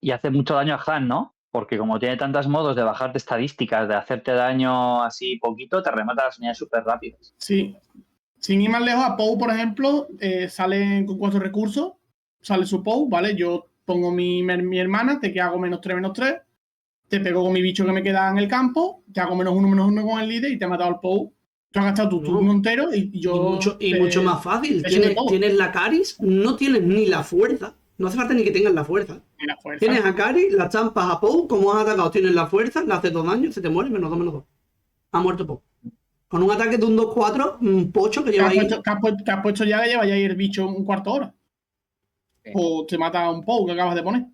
Y hace mucho daño a Han, ¿no? Porque como tiene tantos modos de bajarte estadísticas, de hacerte daño así poquito, te remata las unidades súper rápidas. Sí. Sin ir más lejos, a Pou, por ejemplo, salen con 4 recursos, sale su Pou, ¿vale? Yo pongo mi hermana, te hago -3/-3, te pego con mi bicho que me queda en el campo, te hago -1/-1 con el líder y te he matado al Pou. Tú has gastado tu turno entero y yo... mucho más fácil. Tienes la Caris, no tienes ni la fuerza. No hace falta ni que tengas la fuerza. Ni la fuerza. Tienes a Caris, la champas a Pou, como has atacado, tienes la fuerza, le haces 2 daños, se te muere, -2/-2. Ha muerto Pou. Con un ataque de un 2-4, un pocho que lleva ahí. Que has puesto ya que lleva ya ahí el bicho un cuarto de hora. Sí. O te mata un Pou que acabas de poner.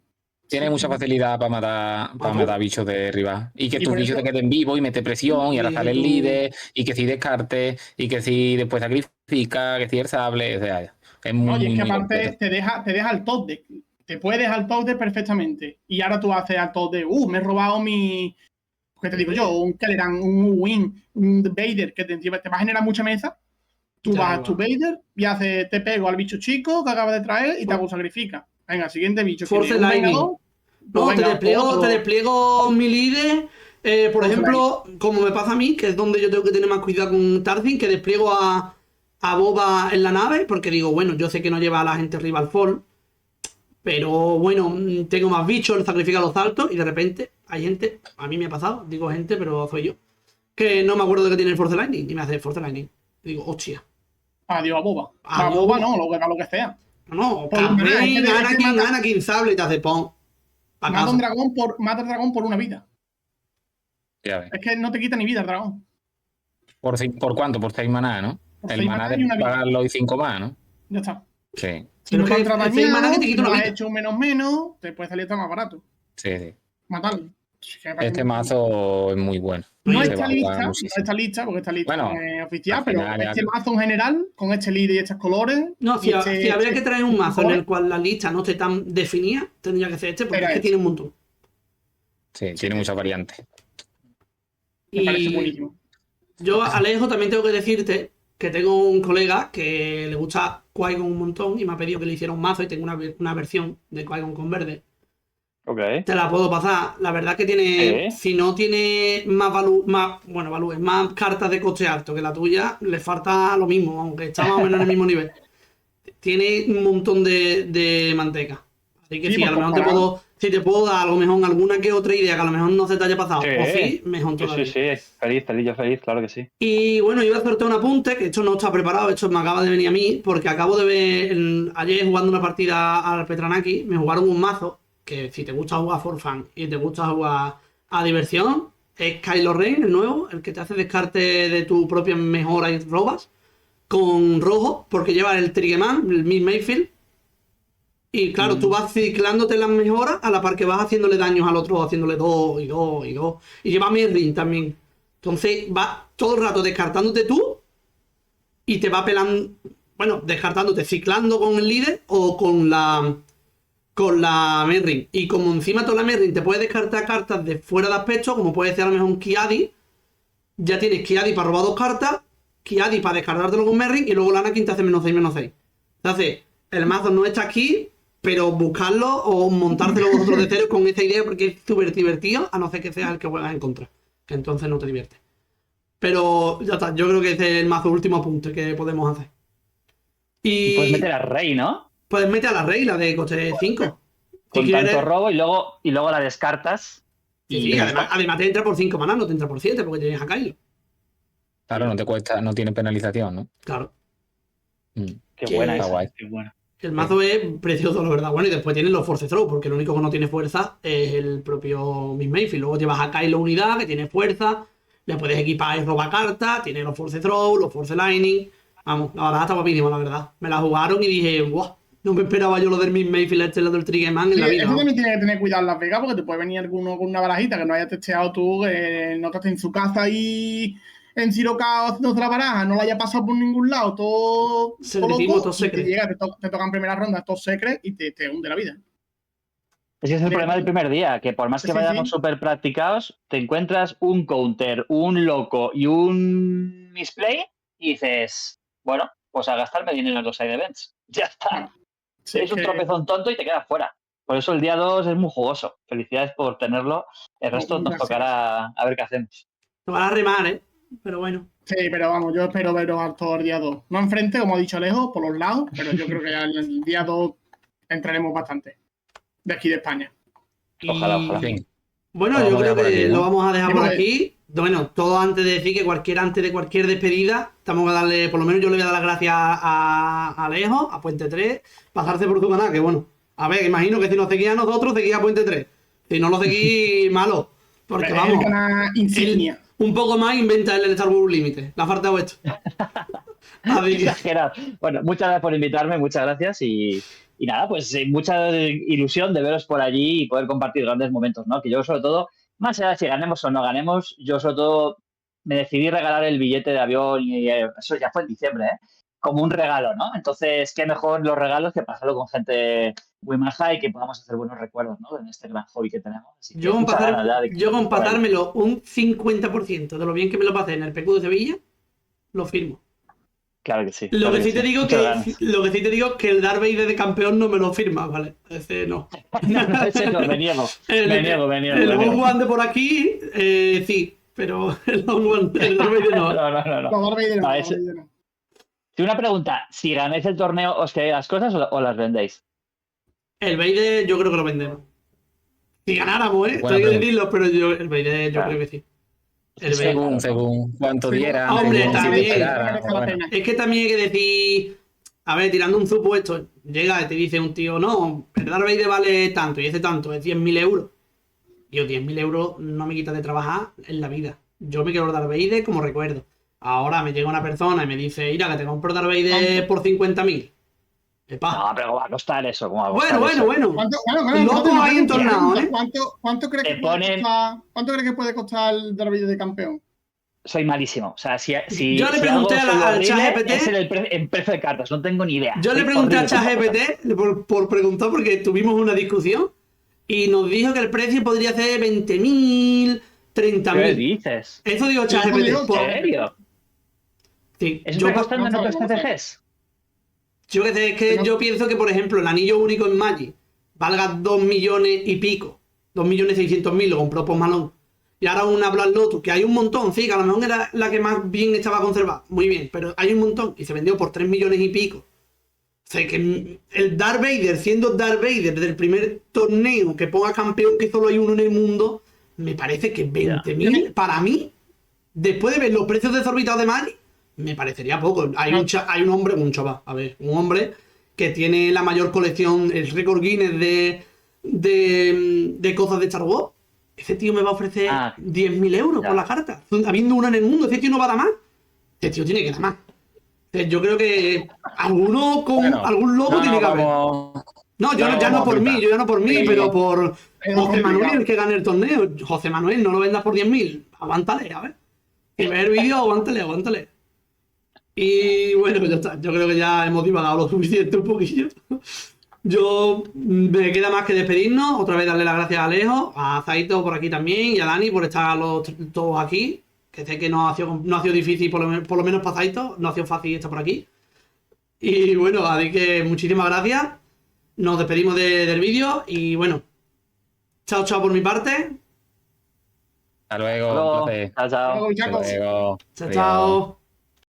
Tiene mucha facilidad para matar bichos de rival. Y que Y tus por bichos eso- te queden vivos y mete presión, y ahora sale el líder, y que si descarte, y que si después sacrifica, que si el sable, o sea, es muy, No, y es que muy aparte completo. te deja el top deck. Te puede dejar el top deck perfectamente. Y ahora tú haces al top deck, me he robado mi... ¿Qué te digo yo? Un Kelleran, un Win, un Vader, que te va a generar mucha mesa. Tú Ya, vas a igual. tu Vader y te pego al bicho chico que acabas de traer y te hago sacrifica. Venga, siguiente bicho. Force ¿Quieres un Lightning. vengador? No, Pues venga, te otro. despliego mi líder. Por Force ejemplo, como me pasa a mí, que es donde yo tengo que tener más cuidado con Tarzin, que despliego a Boba en la nave, porque digo, bueno, yo sé que no lleva a la gente arriba al fall, pero bueno, tengo más bichos, le sacrifica los saltos y de repente hay gente, a mí me ha pasado, digo gente, pero soy yo, que no me acuerdo de que tiene el Force Lightning y me hace Force Lightning. Y digo, hostia. Adiós a Boba. A A Boba Boba. no, lo que sea. No, Por lo menos, Campaign, es que mata- Anakin, Sable y te hace pon. Pa' Mata casa. al dragón por una vida. Ya ves. Es que no te quita ni vida el dragón. ¿Por cuánto? Por 6 maná, ¿no? Por El 6 maná maná de y una vida. pagarlo y 5 más, ¿no? Ya está. Sí, Si Pero no es que contratas el 6 maná que te si quita no una has vida. hecho un menos, te puede salir hasta más barato. sí, sí. Matarlo. Este mazo es muy bueno. No Se está va a lista, jugar no muchísimo. está lista, porque está lista Bueno, oficial, al pero final este mazo en general, con este líder y estos colores. No, y si habría que traer un mazo en colores, el cual la lista no esté tan definida, tendría que ser este, porque Era es que este. tiene un montón. Sí, tiene muchas variantes. Me parece Y buenísimo. yo, Alejo, también tengo que decirte que tengo un colega que le gusta Qui-Gon un montón y me ha pedido que le hiciera un mazo y tengo una versión de Qui-Gon con verde. Ok. Te la puedo pasar. La verdad que tiene, si no tiene más más cartas de coste alto que la tuya, le falta lo mismo, aunque está más o menos en el mismo nivel. Tiene un montón de manteca. Así que Sí, sí, pues a lo mejor comparado. si te puedo dar a lo mejor alguna que otra idea que a lo mejor no se te haya pasado, o sí, mejor todavía. Sí. Feliz, yo feliz, claro que sí. Y bueno, iba a hacerte un apunte, que esto no está preparado, esto me acaba de venir a mí, porque acabo de ver ayer jugando una partida al Petranaki, me jugaron un mazo, que si te gusta jugar for fun y te gusta jugar a diversión, es Kylo Ren, el nuevo, el que te hace descarte de tu propia mejora y robas, con rojo, porque lleva el Triggerman, el Miss Mayfield. Y claro, tú vas ciclándote las mejoras a la par que vas haciéndole daños al otro, haciéndole 2 y 2 y 2. Y lleva Merlin también. Entonces va todo el rato descartándote tú y te va pelando, bueno, descartándote, ciclando con el líder o con la Merlin. Y como encima toda la Merlin te puede descartar cartas de fuera de aspecto, como puede ser a lo mejor un Kiadi, ya tienes Kiadi para robar 2 cartas, Kiadi para descartártelo con Merlin y luego la Anakin te hace -6/-6. Entonces, el mazo no está aquí, pero buscarlo o montártelo vosotros de cero con esta idea porque es súper divertido, a no ser que sea el que juegas en contra, que entonces no te diviertes. Pero ya está, yo creo que ese es el mazo último apunte que podemos hacer. Y Puedes meter a Rey, ¿no? puedes meter a la regla de coste 5. Con tanto robo y luego la descartas. Sí, además te entra por 5 maná, no te entra por 7 porque tienes a Kylo. Claro, no te cuesta, no tiene penalización, ¿no? Claro. Qué Que buena está esa, guay. qué buena. El mazo es precioso, la verdad. Bueno, y después tienes los Force Throw, porque lo único que no tiene fuerza es el propio Miss Mayfield. Luego llevas a Kylo unidad, que tiene fuerza, le puedes equipar y robar cartas, tiene los Force Throw, los Force Lightning. Vamos, la verdad está guapísimo, la verdad. Me la jugaron y dije, wow, no me esperaba yo lo del Miss Mayfield, lo del Triggerman en la vida. Eso ¿no? también tiene que tener cuidado en Las Vegas porque te puede venir alguno con una barajita que no hayas testeado tú, que no estés en su casa ahí en Sirocao haciéndose la baraja, no la haya pasado por ningún lado, todo Secretismo, loco, todo y te secret. llega, te tocan primera ronda, todo secret y te hunde la vida. Es que es el problema del primer día, que por más que Sí, vayamos sí. súper practicados, te encuentras un counter, un loco y un misplay y dices, bueno, pues a gastarme dinero en los side events. Ya está. Sí, Es un que- tropezón tonto y te quedas fuera. Por eso el día 2 es muy jugoso. Felicidades por tenerlo. El resto nos Gracias. tocará a ver qué hacemos. Te van a remar, ¿eh? Pero bueno. Sí, pero vamos, yo espero veros a todos el día 2. No enfrente, como ha dicho Alejo, por los lados, pero yo creo que ya el día 2 entraremos bastante. De aquí de España. Ojalá, Y- ojalá. En fin, Bueno, Lo yo vamos a creo dejar por que aquí, ¿no? lo vamos a dejar Sí, por porque- aquí. Bueno, todo antes de decir que antes de cualquier despedida, estamos a darle, por lo menos yo le voy a dar las gracias a Alejo, a Puente 3, pasarse por tu canal, que bueno, a ver, imagino que si nos seguía a nosotros, seguía a Puente 3. Si no lo seguís, malo. Porque Es vamos, el canal insignia. un poco más inventa el Star Wars Límite. Le ha faltado esto. Así que- Exagerado. Bueno, muchas gracias por invitarme, muchas gracias y nada, pues mucha ilusión de veros por allí y poder compartir grandes momentos, ¿no? Que yo sobre todo, más allá de si ganemos o no ganemos, yo sobre todo me decidí regalar el billete de avión y eso ya fue en diciembre, ¿eh? Como un regalo, ¿no? Entonces, qué mejor los regalos que pasarlo con gente muy maja y que podamos hacer buenos recuerdos, ¿no? En este gran hobby que tenemos. Así que yo con, muchas ganas ya de que yo con estéis por ahí. pasármelo un 50% de lo bien que me lo pasé en el PQ de Sevilla, lo firmo. Claro que sí. Lo claro que sí te digo Muchas ganas. es que el Darth Vader de campeón no me lo firma, ¿vale? Ese no. No, ese no, me niego. Me niego. El Obi-Wan de por aquí, sí, pero el Obi-Wan, el Darth Vader no. No. Los Darth Vader no, Ah, los Darth Vader no. Sí, una pregunta. Si ganáis el torneo, ¿os quedáis las cosas o las vendéis? El Vader yo creo que lo vendemos. Si ganáramos, Buena tengo que pregunta. decirlo, pero el Vader yo Claro. creo que sí. El Vader. según cuánto Sí, dieran, hombre, según si también. despegara, Merece la bueno. pena. Es que también hay que decir, a ver, tirando un supuesto, llega y te dice un tío, no, el Darth Vader vale tanto y ese tanto es 10.000 euros. Yo 10.000 euros no me quita de trabajar en la vida. Yo me quiero el Darth Vader como recuerdo. Ahora me llega una persona y me dice, mira, que te compro Darth Vader por 50.000. Epa. No, pero ¿cómo va a costar eso? ¿Cómo va a Bueno, costar bueno, eso? bueno. Loco ahí entornado, ¿eh? ¿Cuánto crees Te que puede ponen- costar? ¿Cuánto crees que puede costar el Darth Vader de campeón? Soy malísimo. O sea, si Yo le si pregunté algo a soy al horrible, ChatGPT. es en precio de cartas. No tengo ni idea. Yo le Soy pregunté a horrible con esas cosas. ChatGPT por preguntar porque tuvimos una discusión y nos dijo que el precio podría ser 20.000, ¿Qué 30.000. dices? Eso digo Yo ChatGPT. digo, ¿En por- serio? Sí, ¿Eso yo, está costando en no otros sabemos. TCGs? yo que sé, es que No. yo pienso que, por ejemplo, el anillo único en Magic valga 2 millones y pico. 2.600.000 lo compró Post Malone. Y ahora una Black Lotus, que hay un montón, sí, que a lo mejor era la que más bien estaba conservada. Muy bien, pero hay un montón y se vendió por 3 millones y pico. O sea, que el Darth Vader, siendo Darth Vader del primer torneo que ponga campeón, que solo hay uno en el mundo, me parece que 20.000, para mí, después de ver los precios desorbitados de Magic, me parecería poco. Hay un hombre, un chaval, a ver, un hombre que tiene la mayor colección, el récord Guinness de cosas de Star Wars. Ese tío me va a ofrecer 10.000 euros ya. por la carta. Habiendo una en el mundo, ese tío no va a dar más. Ese tío tiene que dar más. Yo creo que alguno con Bueno, algún loco no, tiene que haber. vamos- No, yo no ya no vamos a por mí, flipar. yo ya no por mí, Sí. pero por Es José Manuel, complicado. el que gane el torneo. José Manuel, no lo vendas por 10.000. Aguántale, a ver. Si ves el vídeo, aguántale. Y bueno, ya está. Yo creo que ya hemos divagado lo suficiente un poquillo. Yo me queda más que despedirnos. Otra vez darle las gracias a Alejo, a Zaito por aquí también y a Dani por estar todos aquí. Que sé que no ha sido difícil, por lo menos para Zaito. No ha sido fácil estar por aquí. Y bueno, así que muchísimas gracias. Nos despedimos del vídeo y bueno. Chao por mi parte. Hasta luego, Hasta luego. un placer. Chao, chao. Luego, Hasta chicos. luego. Chao, Adiós. chao.